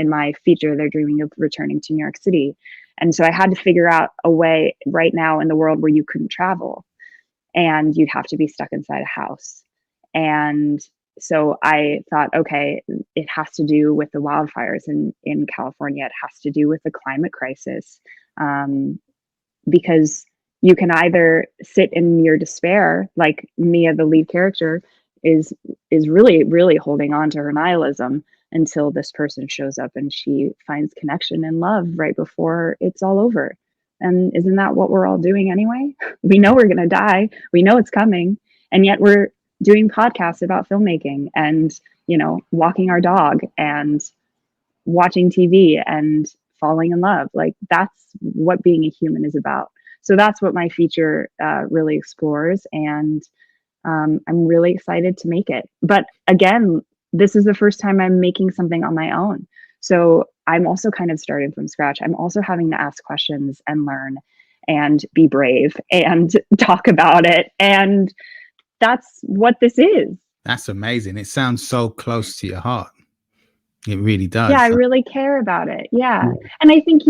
[SPEAKER 4] my feature, they're dreaming of returning to New York City. And so I had to figure out a way right now in the world where you couldn't travel and you'd have to be stuck inside a house. And so I thought, okay, it has to do with the wildfires in California. It has to do with the climate crisis, because you can either sit in your despair, like Mia, the lead character, is really, really holding on to her nihilism until this person shows up and she finds connection and love right before it's all over. And isn't that what we're all doing anyway? We know we're going to die. We know it's coming. And yet we're doing podcasts about filmmaking and, walking our dog and watching TV and falling in love. Like that's what being a human is about. So that's what my feature really explores. And I'm really excited to make it. But again, this is the first time I'm making something on my own. So I'm also kind of starting from scratch. I'm also having to ask questions and learn and be brave and talk about it. And that's what this is.
[SPEAKER 3] That's amazing. It sounds so close to your heart. It really
[SPEAKER 4] Yeah, I
[SPEAKER 3] does.
[SPEAKER 4] really care about it. Yeah.
[SPEAKER 3] Yeah.
[SPEAKER 4] And I think,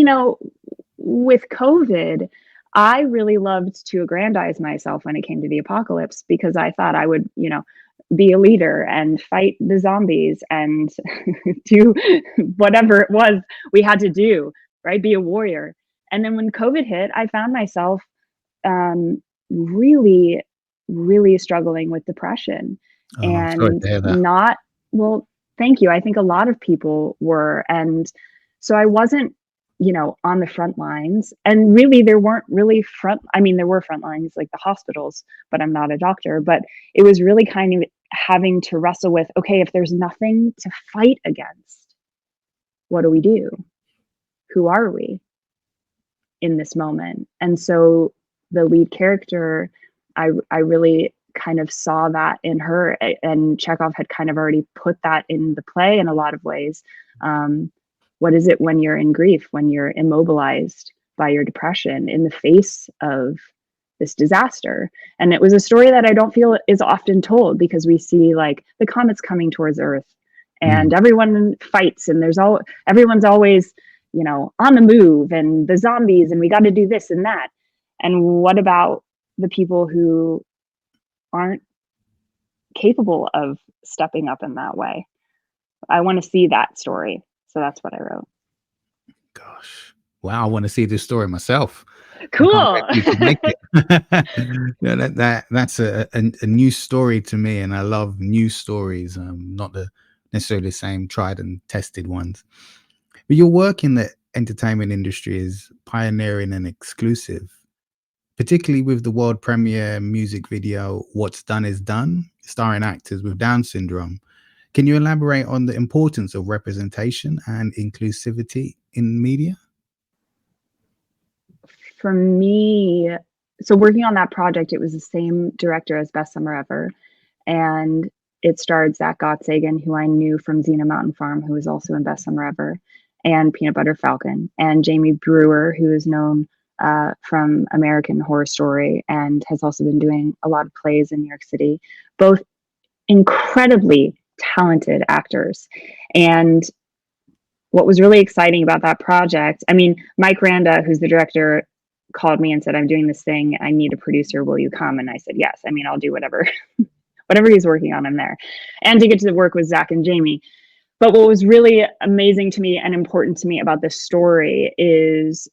[SPEAKER 4] with COVID, I really loved to aggrandize myself when it came to the apocalypse because I thought I would, be a leader and fight the zombies and do whatever it was we had to do, right? Be a warrior. And then when COVID hit, I found myself really, really struggling with depression
[SPEAKER 3] Oh, I'm sorry
[SPEAKER 4] and
[SPEAKER 3] to hear that.
[SPEAKER 4] not, well, thank you. I think a lot of people were. And so I wasn't, on the front lines. And really, there weren't really there were front lines like the hospitals, but I'm not a doctor. But it was really kind of having to wrestle with, okay, if there's nothing to fight against, what do we do? Who are we in this moment? And so the lead character, I really kind of saw that in her, and Chekhov had kind of already put that in the play in a lot of ways. What is it when you're in grief, when you're immobilized by your depression in the face of this disaster? And it was a story that I don't feel is often told because we see like the comets coming towards Earth
[SPEAKER 3] Mm.
[SPEAKER 4] and everyone fights and everyone's always, on the move and the zombies and we got to do this and that. And what about the people who aren't capable of stepping up in that way? I want to see that story. So that's what I wrote.
[SPEAKER 3] Gosh. Wow, I want to see this story myself. I can't
[SPEAKER 4] Cool.
[SPEAKER 3] wait for you to make it. Yeah, that's a new story to me, and I love new stories, not necessarily the same tried and tested ones. But your work in the entertainment industry is pioneering and exclusive, particularly with the world premiere music video What's Done Is Done, starring actors with Down syndrome. Can you elaborate on the importance of representation and inclusivity in media?
[SPEAKER 4] For me, so working on that project, it was the same director as Best Summer Ever. And it starred Zach Gottsagen, who I knew from Xena Mountain Farm, who was also in Best Summer Ever, and Peanut Butter Falcon, and Jamie Brewer, who is known from American Horror Story and has also been doing a lot of plays in New York City. Both incredibly talented actors. And what was really exciting about that project, I mean, Mike Randa, who's the director, called me and said, I'm doing this thing. I need a producer. Will you come? And I said, yes. I mean, I'll do whatever he's working on, I'm there. And to get to work with Zach and Jamie. But what was really amazing to me and important to me about this story is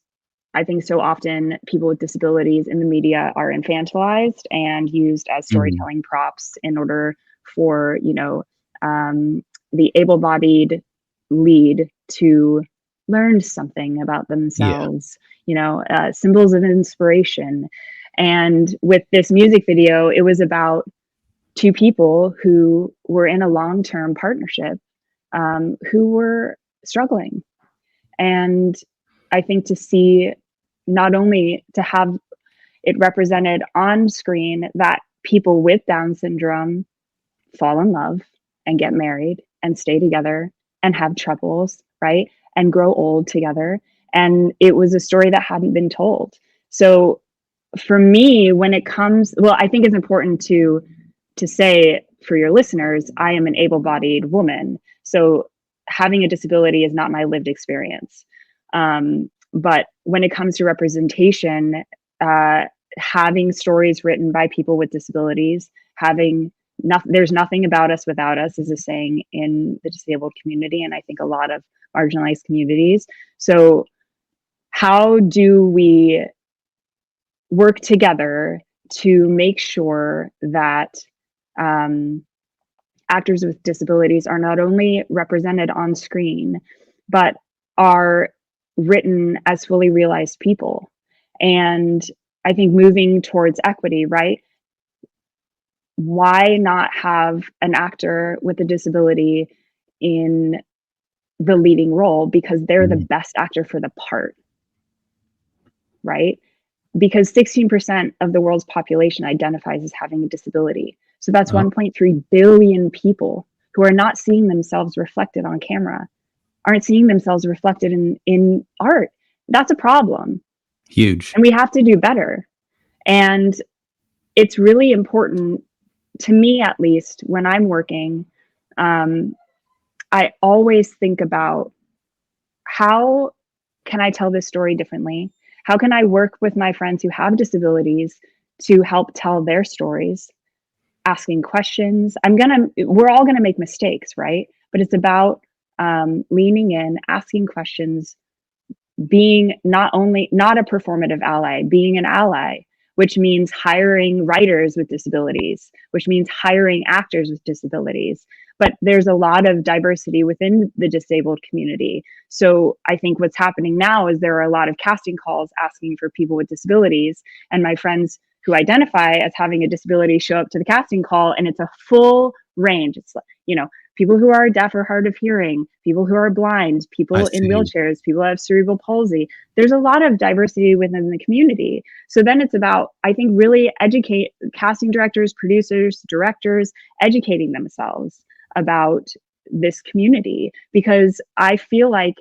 [SPEAKER 4] I think so often people with disabilities in the media are infantilized and used as storytelling props in order for, the able-bodied lead to learn something about themselves, symbols of inspiration. And with this music video, it was about two people who were in a long-term partnership, who were struggling. And I think to see, not only to have it represented on screen that people with Down syndrome fall in love and get married and stay together and have troubles, right? And grow old together. And it was a story that hadn't been told. So for me, when it comes, I think it's important to say for your listeners, I am an able-bodied woman. So having a disability is not my lived experience. But when it comes to representation, having stories written by people with disabilities, there's nothing about us without us is a saying in the disabled community, and I think a lot of marginalized communities. So how do we work together to make sure that actors with disabilities are not only represented on screen, but are written as fully realized people? And I think moving towards equity, right? Why not have an actor with a disability in the leading role? Because they're the best actor for the part, right? Because 16% of the world's population identifies as having a disability. So that's 1.3 billion people who are not seeing themselves reflected on camera, aren't seeing themselves reflected in art. That's a problem.
[SPEAKER 3] Huge.
[SPEAKER 4] And we have to do better. And it's really important, to me at least, when I'm working, I always think about, how can I tell this story differently? How can I work with my friends who have disabilities to help tell their stories? Asking questions. We're all gonna make mistakes, right? But it's about leaning in, asking questions, being not a performative ally, being an ally, which means hiring writers with disabilities, which means hiring actors with disabilities. But there's a lot of diversity within the disabled community. So I think what's happening now is there are a lot of casting calls asking for people with disabilities, and my friends who identify as having a disability show up to the casting call, and it's a full range. It's, people who are deaf or hard of hearing, people who are blind, people in wheelchairs, people who have cerebral palsy. There's a lot of diversity within the community. So then it's about, I think, really educate casting directors, producers, directors, educating themselves about this community. Because I feel like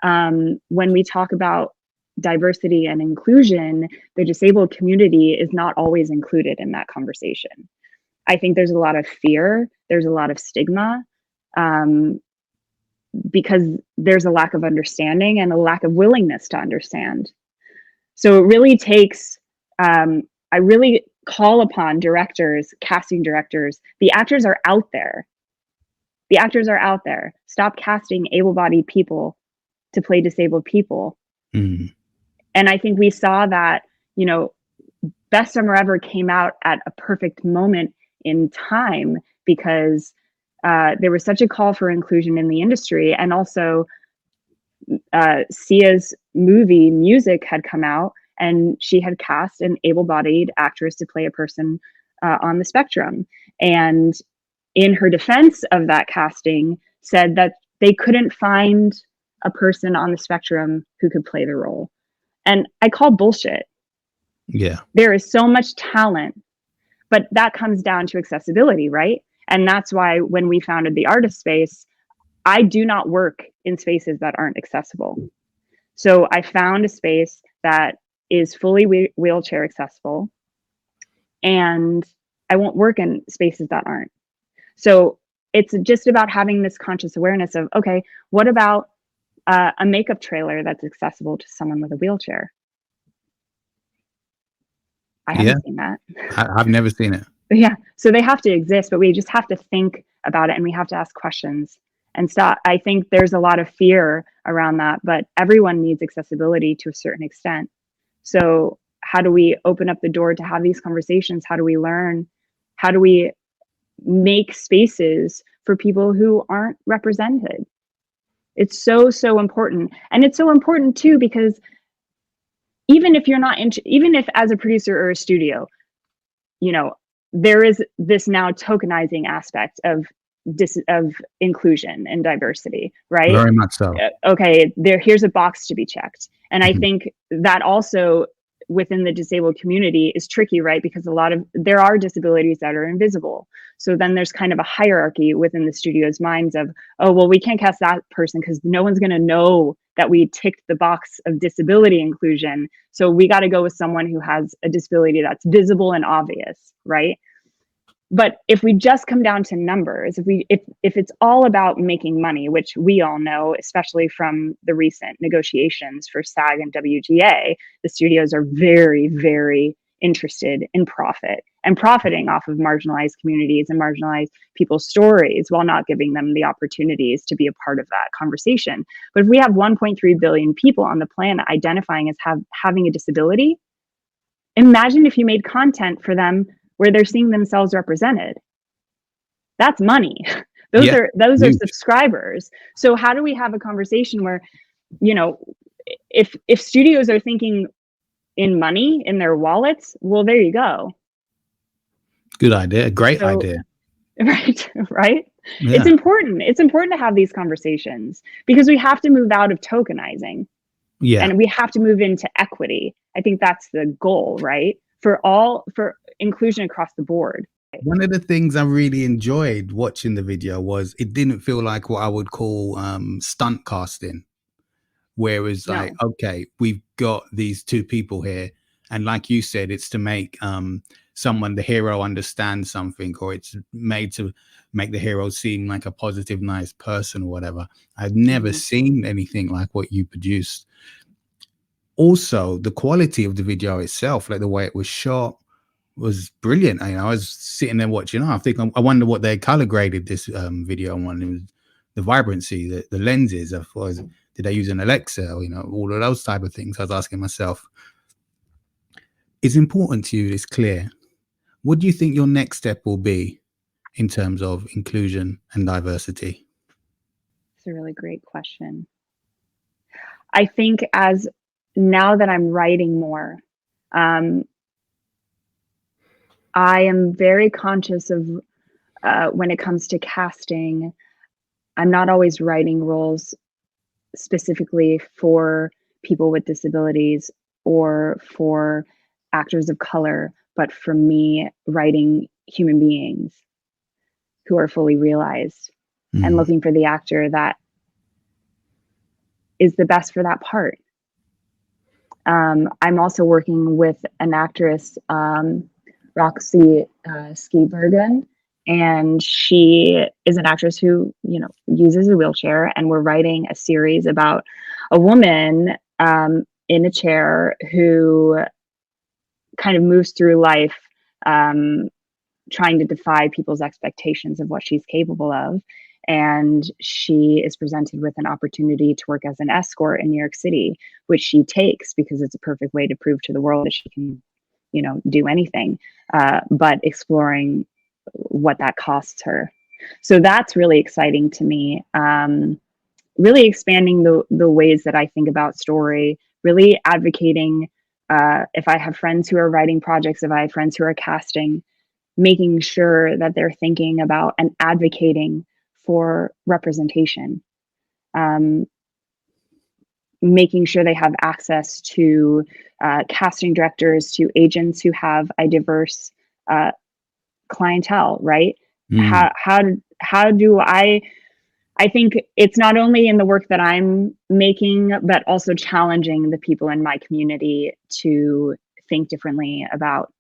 [SPEAKER 4] when we talk about diversity and inclusion, the disabled community is not always included in that conversation. I think there's a lot of fear, there's a lot of stigma, because there's a lack of understanding and a lack of willingness to understand. So it really takes, I really call upon directors, casting directors, the actors are out there. The actors are out there. Stop casting able-bodied people to play disabled people. And I think we saw that, Best Summer Ever came out at a perfect moment in time, because there was such a call for inclusion in the industry. And also Sia's movie Music had come out, and she had cast an able-bodied actress to play a person on the spectrum. And in her defense of that casting, said that they couldn't find a person on the spectrum who could play the role. And I call bullshit.
[SPEAKER 3] Yeah.
[SPEAKER 4] There is so much talent, but that comes down to accessibility, right? And that's why when we founded the artist space, I do not work in spaces that aren't accessible. So I found a space that is fully wheelchair accessible, and I won't work in spaces that aren't. So it's just about having this conscious awareness of, okay, what about a makeup trailer that's accessible to someone with a wheelchair? I haven't seen that.
[SPEAKER 3] I've never seen it.
[SPEAKER 4] Yeah, so they have to exist, but we just have to think about it, and we have to ask questions and stop. I think there's a lot of fear around that, but everyone needs accessibility to a certain extent. So how do we open up the door to have these conversations? How do we learn? How do we make spaces for people who aren't represented? It's so, so important. And it's so important too, because even if you're not, even if as a producer or a studio, you know, there is this now tokenizing aspect of inclusion and diversity, right?
[SPEAKER 3] Very much so.
[SPEAKER 4] Okay, here's a box to be checked. And I think that also within the disabled community is tricky, right? Because there are disabilities that are invisible. So then there's kind of a hierarchy within the studio's minds of, oh, well, we can't cast that person because no one's going to know that we ticked the box of disability inclusion. So we got to go with someone who has a disability that's visible and obvious, right? But if we just come down to numbers, if it's all about making money, which we all know, especially from the recent negotiations for SAG and WGA, the studios are very, very interested in profit and profiting off of marginalized communities and marginalized people's stories while not giving them the opportunities to be a part of that conversation. But if we have 1.3 billion people on the planet identifying as having a disability, imagine if you made content for them where they're seeing themselves represented. That's money. Those are subscribers. So how do we have a conversation where, you know, if studios are thinking in money in their wallets, well, there you go.
[SPEAKER 3] Good idea. Great idea.
[SPEAKER 4] Right.
[SPEAKER 3] Yeah.
[SPEAKER 4] It's important. It's important to have these conversations because we have to move out of tokenizing.
[SPEAKER 3] Yeah.
[SPEAKER 4] And we have to move into equity. I think that's the goal, right? For inclusion across the board.
[SPEAKER 3] One of the things I really enjoyed watching the video was it didn't feel like what I would call stunt casting. Whereas like, okay, we've got these two people here. And like you said, it's to make the hero understand something, or it's made to make the hero seem like a positive, nice person or whatever. I've never seen anything like what you produced. Also, the quality of the video itself, like the way it was shot, was brilliant. I was sitting there watching. I wonder what they color graded this video on. It was the vibrancy, the lenses. Did they use an Alexa? All of those type of things. I was asking myself. It's important to you. It's clear. What do you think your next step will be in terms of inclusion and diversity?
[SPEAKER 4] It's a really great question. I think now that I'm writing more, I am very conscious of when it comes to casting, I'm not always writing roles specifically for people with disabilities or for actors of color, but for me, writing human beings who are fully realized and looking for the actor that is the best for that part. I'm also working with an actress, Roxy Skibergen, and she is an actress who, uses a wheelchair, and we're writing a series about a woman in a chair who kind of moves through life trying to defy people's expectations of what she's capable of. And she is presented with an opportunity to work as an escort in New York City, which she takes because it's a perfect way to prove to the world that she can do anything, but exploring what that costs her. So that's really exciting to me. really expanding the ways that I think about story, really advocating. If I have friends who are writing projects, if I have friends who are casting, making sure that they're thinking about and advocating for representation, making sure they have access to casting directors, to agents who have a diverse clientele, right? How do I think it's not only in the work that I'm making, but also challenging the people in my community to think differently about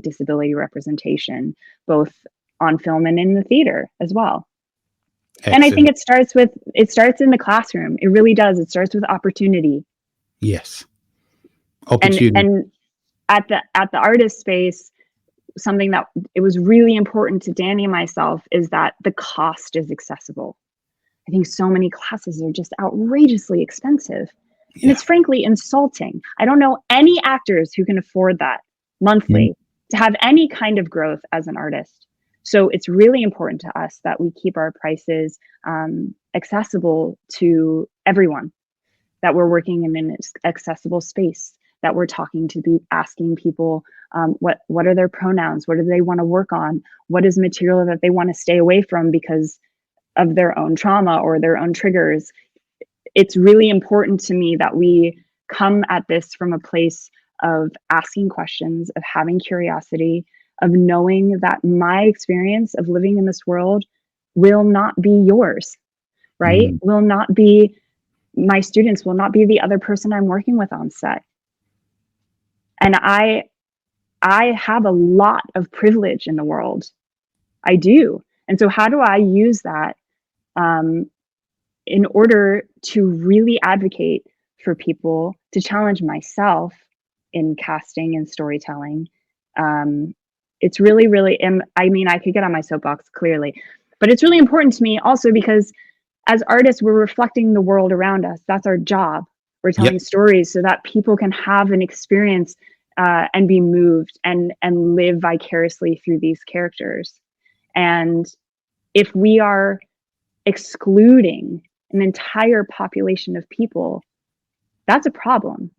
[SPEAKER 4] disability representation, both on film and in the theater as well.
[SPEAKER 3] Excellent.
[SPEAKER 4] And I think it starts in the classroom. It really does. It starts with opportunity.
[SPEAKER 3] Yes. Opportunity.
[SPEAKER 4] And at the artist space, something that it was really important to Danny and myself is that the cost is accessible. I think so many classes are just outrageously expensive. And it's frankly insulting. I don't know any actors who can afford that monthly to have any kind of growth as an artist. So it's really important to us that we keep our prices accessible to everyone, that we're working in an accessible space, that we're talking to be asking people what are their pronouns, what do they want to work on, what is material that they want to stay away from because of their own trauma or their own triggers. It's really important to me that we come at this from a place of asking questions, of having curiosity, of knowing that my experience of living in this world will not be yours, right? Will not be, my students will not be the other person I'm working with on set. And I have a lot of privilege in the world. I do. And so how do I use that in order to really advocate for people, to challenge myself in casting and storytelling? It's really, really, I mean, I could get on my soapbox clearly, but it's really important to me also because as artists, we're reflecting the world around us. That's our job. We're telling stories so that people can have an experience and be moved and live vicariously through these characters. And if we are excluding an entire population of people, that's a problem.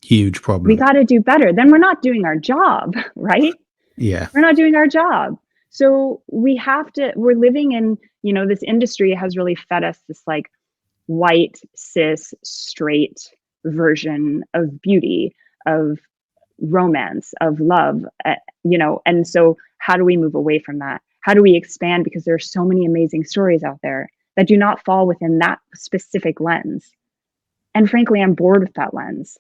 [SPEAKER 3] Huge problem.
[SPEAKER 4] We got to do better. Then we're not doing our job, right?
[SPEAKER 3] Yeah.
[SPEAKER 4] We're not doing our job. So we're living in, this industry has really fed us this like white, cis, straight version of beauty, of romance, of love, and so how do we move away from that? How do we expand? Because there are so many amazing stories out there that do not fall within that specific lens. And frankly, I'm bored with that lens.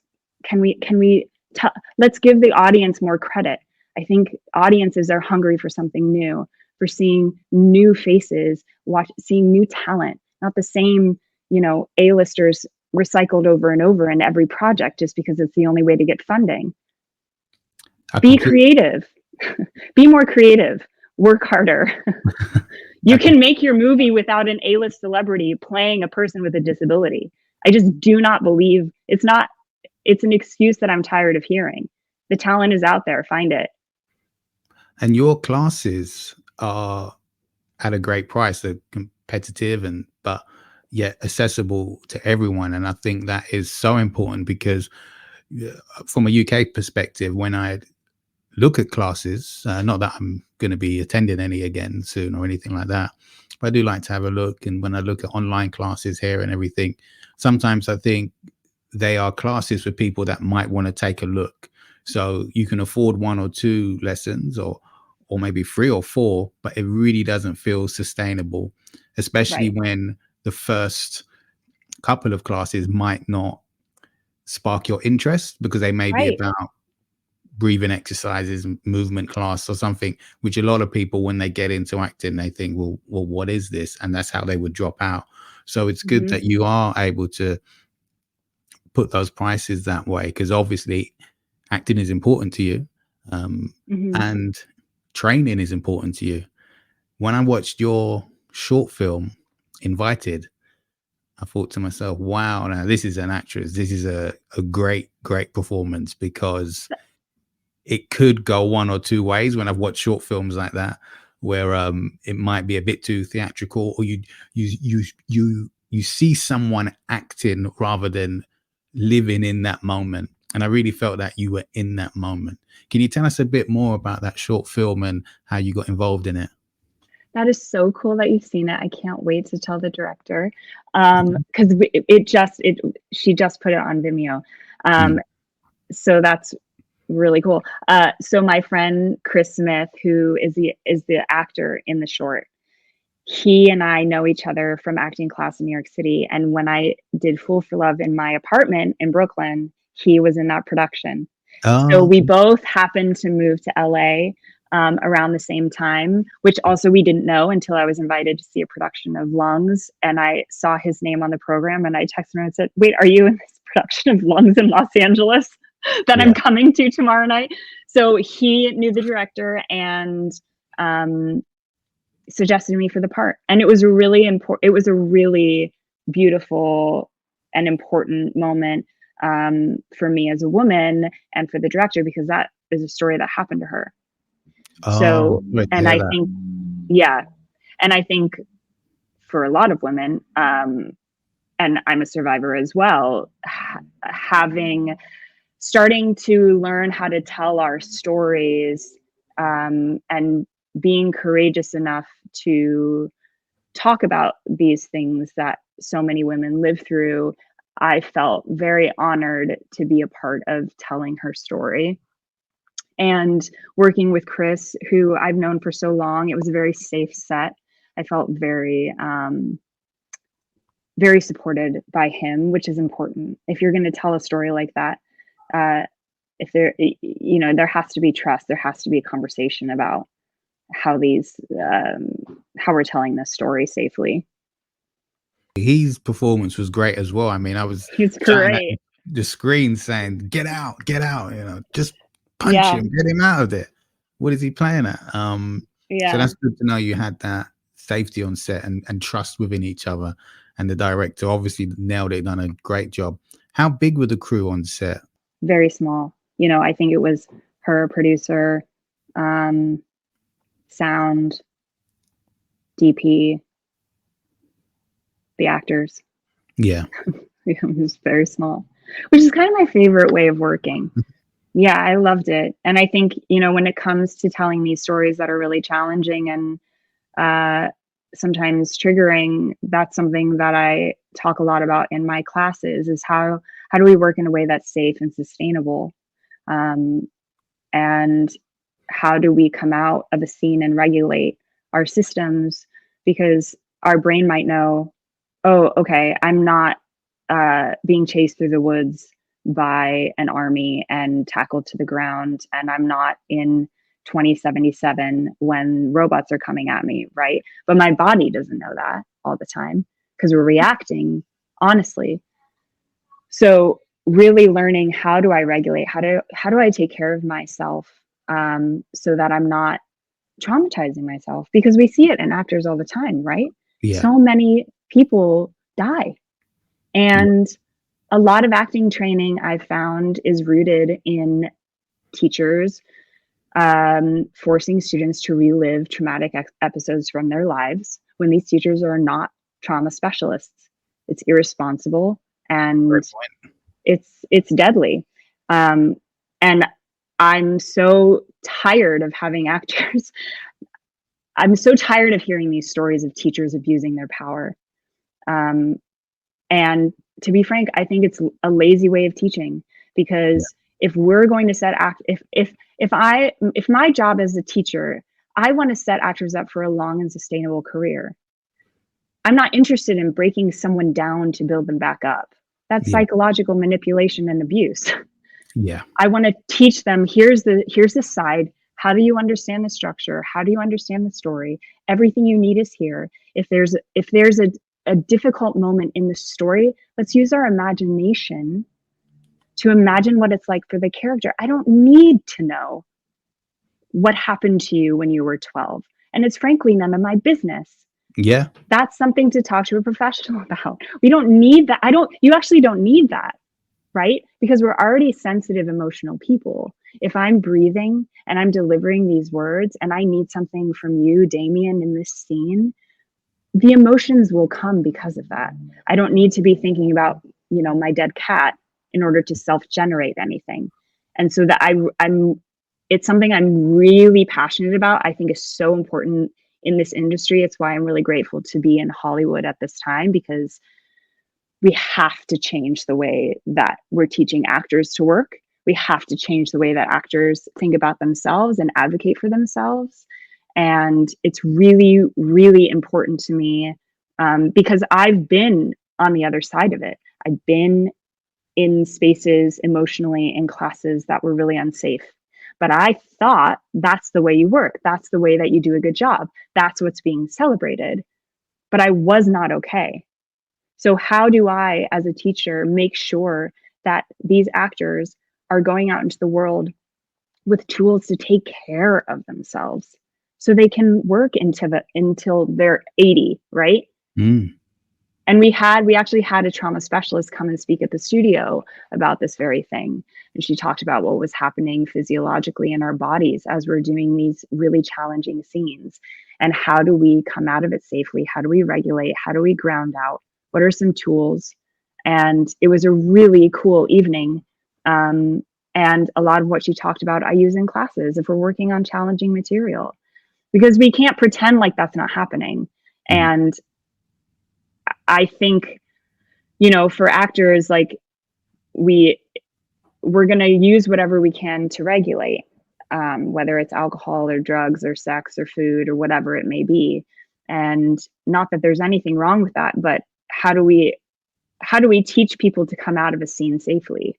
[SPEAKER 4] Let's give the audience more credit. I think audiences are hungry for something new, for seeing new faces, seeing new talent, not the same, A-listers recycled over and over in every project just because it's the only way to get funding. Be creative. Be more creative. Work harder. You can make your movie without an A-list celebrity playing a person with a disability. I just do not believe it's an excuse that I'm tired of hearing. The talent is out there. Find it.
[SPEAKER 3] And your classes are at a great price. They're competitive but yet accessible to everyone. And I think that is so important because from a UK perspective, when I look at classes, not that I'm going to be attending any again soon or anything like that, but I do like to have a look. And when I look at online classes here and everything, sometimes I think they are classes for people that might want to take a look. So you can afford 1 or 2 lessons or maybe 3 or 4, but it really doesn't feel sustainable, especially when the first couple of classes might not spark your interest because they may be about breathing exercises, movement class or something, which a lot of people, when they get into acting, they think, well, what is this? And that's how they would drop out. So it's good that you are able to put those prices that way, because obviously acting is important to you, and training is important to you. When I watched your short film, Invited, I thought to myself, wow, now this is an actress. This is a great, great performance, because it could go 1 or 2 ways when I've watched short films like that, where it might be a bit too theatrical, or you you see someone acting rather than living in that moment. And I really felt that you were in that moment. Can you tell us a bit more about that short film and how you got involved in it?
[SPEAKER 4] That is so cool that you've seen it. I can't wait to tell the director, because she just put it on Vimeo.
[SPEAKER 3] Mm.
[SPEAKER 4] So that's really cool. So my friend Chris Smith, who is the actor in the short, he and I know each other from acting class in New York City. And when I did Fool for Love in my apartment in Brooklyn, he was in that production. So
[SPEAKER 3] Oh,
[SPEAKER 4] we both happened to move to LA around the same time, which also we didn't know until I was invited to see a production of Lungs. And I saw his name on the program and I texted him and said, wait, are you in this production of Lungs in Los Angeles that I'm coming to tomorrow night? So he knew the director and suggested me for the part. And it was really important. It was a really beautiful and important moment for me as a woman and for the director, because that is a story that happened to her. So, and I think, yeah. And I think for a lot of women, and I'm a survivor as well, starting to learn how to tell our stories, and being courageous enough to talk about these things that so many women live through, I felt very honored to be a part of telling her story. And working with Chris, who I've known for so long, it was a very safe set. I felt very, very supported by him, which is important. If you're going to tell a story like that, if there, there has to be trust. There has to be a conversation about how we're telling this story safely.
[SPEAKER 3] His performance was great as well. I mean, I was
[SPEAKER 4] He's great.
[SPEAKER 3] The screen saying, get out, just punch him, get him out of there. What is he playing at? So that's good to know you had that safety on set and trust within each other. And the director obviously nailed it, done a great job. How big were the crew on set?
[SPEAKER 4] Very small. I think it was her, producer, sound, DP, the actors.
[SPEAKER 3] Yeah.
[SPEAKER 4] It was very small, which is kind of my favorite way of working. Yeah, I loved it. And I think, when it comes to telling these stories that are really challenging and sometimes triggering, that's something that I talk a lot about in my classes, is how do we work in a way that's safe and sustainable? And how do we come out of a scene and regulate our systems? Because our brain might know, oh, okay, I'm not being chased through the woods by an army and tackled to the ground, and I'm not in 2077 when robots are coming at me, right? But my body doesn't know that all the time because we're reacting honestly. So really learning, how do I regulate? How do I take care of myself so that I'm not traumatizing myself? Because we see it in actors all the time, right?
[SPEAKER 3] Yeah.
[SPEAKER 4] So many people die. And a lot of acting training I've found is rooted in teachers forcing students to relive traumatic episodes from their lives when these teachers are not trauma specialists. It's irresponsible and it's deadly. And I'm so tired of having actors. I'm so tired of hearing these stories of teachers abusing their power. And to be frank, I think it's a lazy way of teaching, because if we're going to if my job as a teacher, I want to set actors up for a long and sustainable career. I'm not interested in breaking someone down to build them back up. That's psychological manipulation and abuse.
[SPEAKER 3] Yeah.
[SPEAKER 4] I want to teach them, here's the side. How do you understand the structure? How do you understand the story? Everything you need is here. If there's a difficult moment in the story, let's use our imagination to imagine what it's like for the character. I don't need to know what happened to you when you were 12. And it's frankly none of my business.
[SPEAKER 3] Yeah.
[SPEAKER 4] That's something to talk to a professional about. We don't need that. You actually don't need that, right? Because we're already sensitive, emotional people. If I'm breathing and I'm delivering these words and I need something from you, Damien, in this scene, the emotions will come because of that. I don't need to be thinking about, my dead cat in order to self-generate anything. And so that it's something I'm really passionate about. I think is so important in this industry. It's why I'm really grateful to be in Hollywood at this time, because we have to change the way that we're teaching actors to work. We have to change the way that actors think about themselves and advocate for themselves. And it's really, really important to me, because I've been on the other side of it. I've been in spaces emotionally in classes that were really unsafe. But I thought that's the way you work. That's the way that you do a good job. That's what's being celebrated. But I was not okay. So how do I, as a teacher, make sure that these actors are going out into the world with tools to take care of themselves so they can work until they're 80, right?
[SPEAKER 3] Mm.
[SPEAKER 4] And we actually had a trauma specialist come and speak at the studio about this very thing. And she talked about what was happening physiologically in our bodies as we're doing these really challenging scenes. And how do we come out of it safely? How do we regulate? How do we ground out? What are some tools? And it was a really cool evening. And a lot of what she talked about, I use in classes if we're working on challenging material, because we can't pretend like that's not happening. And I think, for actors, like we're going to use whatever we can to regulate, whether it's alcohol or drugs or sex or food or whatever it may be. And not that there's anything wrong with that, but how do we teach people to come out of a scene safely?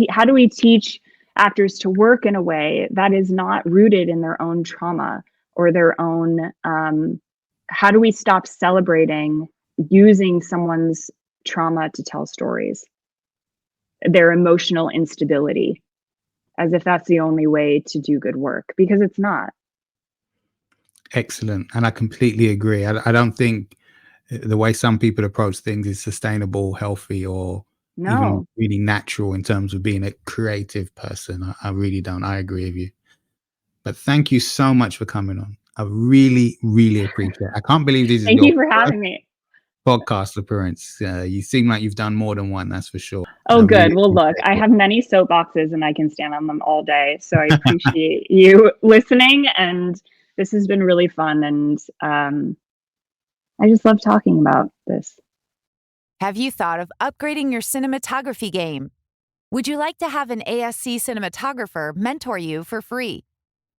[SPEAKER 4] How do we teach actors to work in a way that is not rooted in their own trauma or their own, how do we stop celebrating using someone's trauma to tell stories, their emotional instability, as if that's the only way to do good work, because it's not.
[SPEAKER 3] Excellent. And I completely agree. I don't think the way some people approach things is sustainable, healthy, or even
[SPEAKER 4] No.
[SPEAKER 3] really natural in terms of being a creative person. I really don't. I agree with you. But thank you so much for coming on. I really, really appreciate it. I can't believe this is
[SPEAKER 4] Thank
[SPEAKER 3] your
[SPEAKER 4] you for
[SPEAKER 3] first
[SPEAKER 4] having me.
[SPEAKER 3] podcast appearance. You seem like you've done more than one, that's for sure.
[SPEAKER 4] Oh,
[SPEAKER 3] I
[SPEAKER 4] good.
[SPEAKER 3] really
[SPEAKER 4] Well, look,
[SPEAKER 3] appreciate
[SPEAKER 4] I
[SPEAKER 3] it.
[SPEAKER 4] have many soapboxes and I can stand on them all day. So I appreciate you listening. And this has been really fun. And I just love talking about this.
[SPEAKER 5] Have you thought of upgrading your cinematography game? Would you like to have an ASC cinematographer mentor you for free?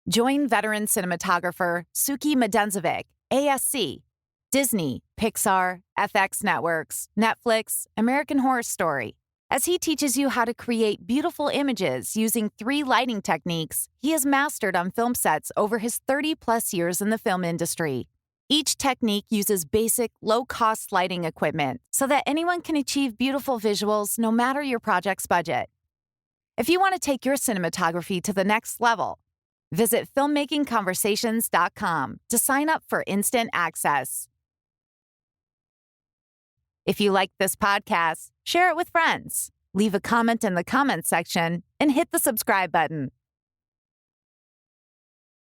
[SPEAKER 5] Join veteran cinematographer Suki Medenzovic, ASC, Disney, Pixar, FX Networks, Netflix, American Horror Story. As he teaches you how to create beautiful images using 3 lighting techniques he has mastered on film sets over his 30-plus years in the film industry. Each technique uses basic, low-cost lighting equipment so that anyone can achieve beautiful visuals no matter your project's budget. If you want to take your cinematography to the next level, visit filmmakingconversations.com to sign up for instant access. If you like this podcast, share it with friends, leave a comment in the comments section, and hit the subscribe button.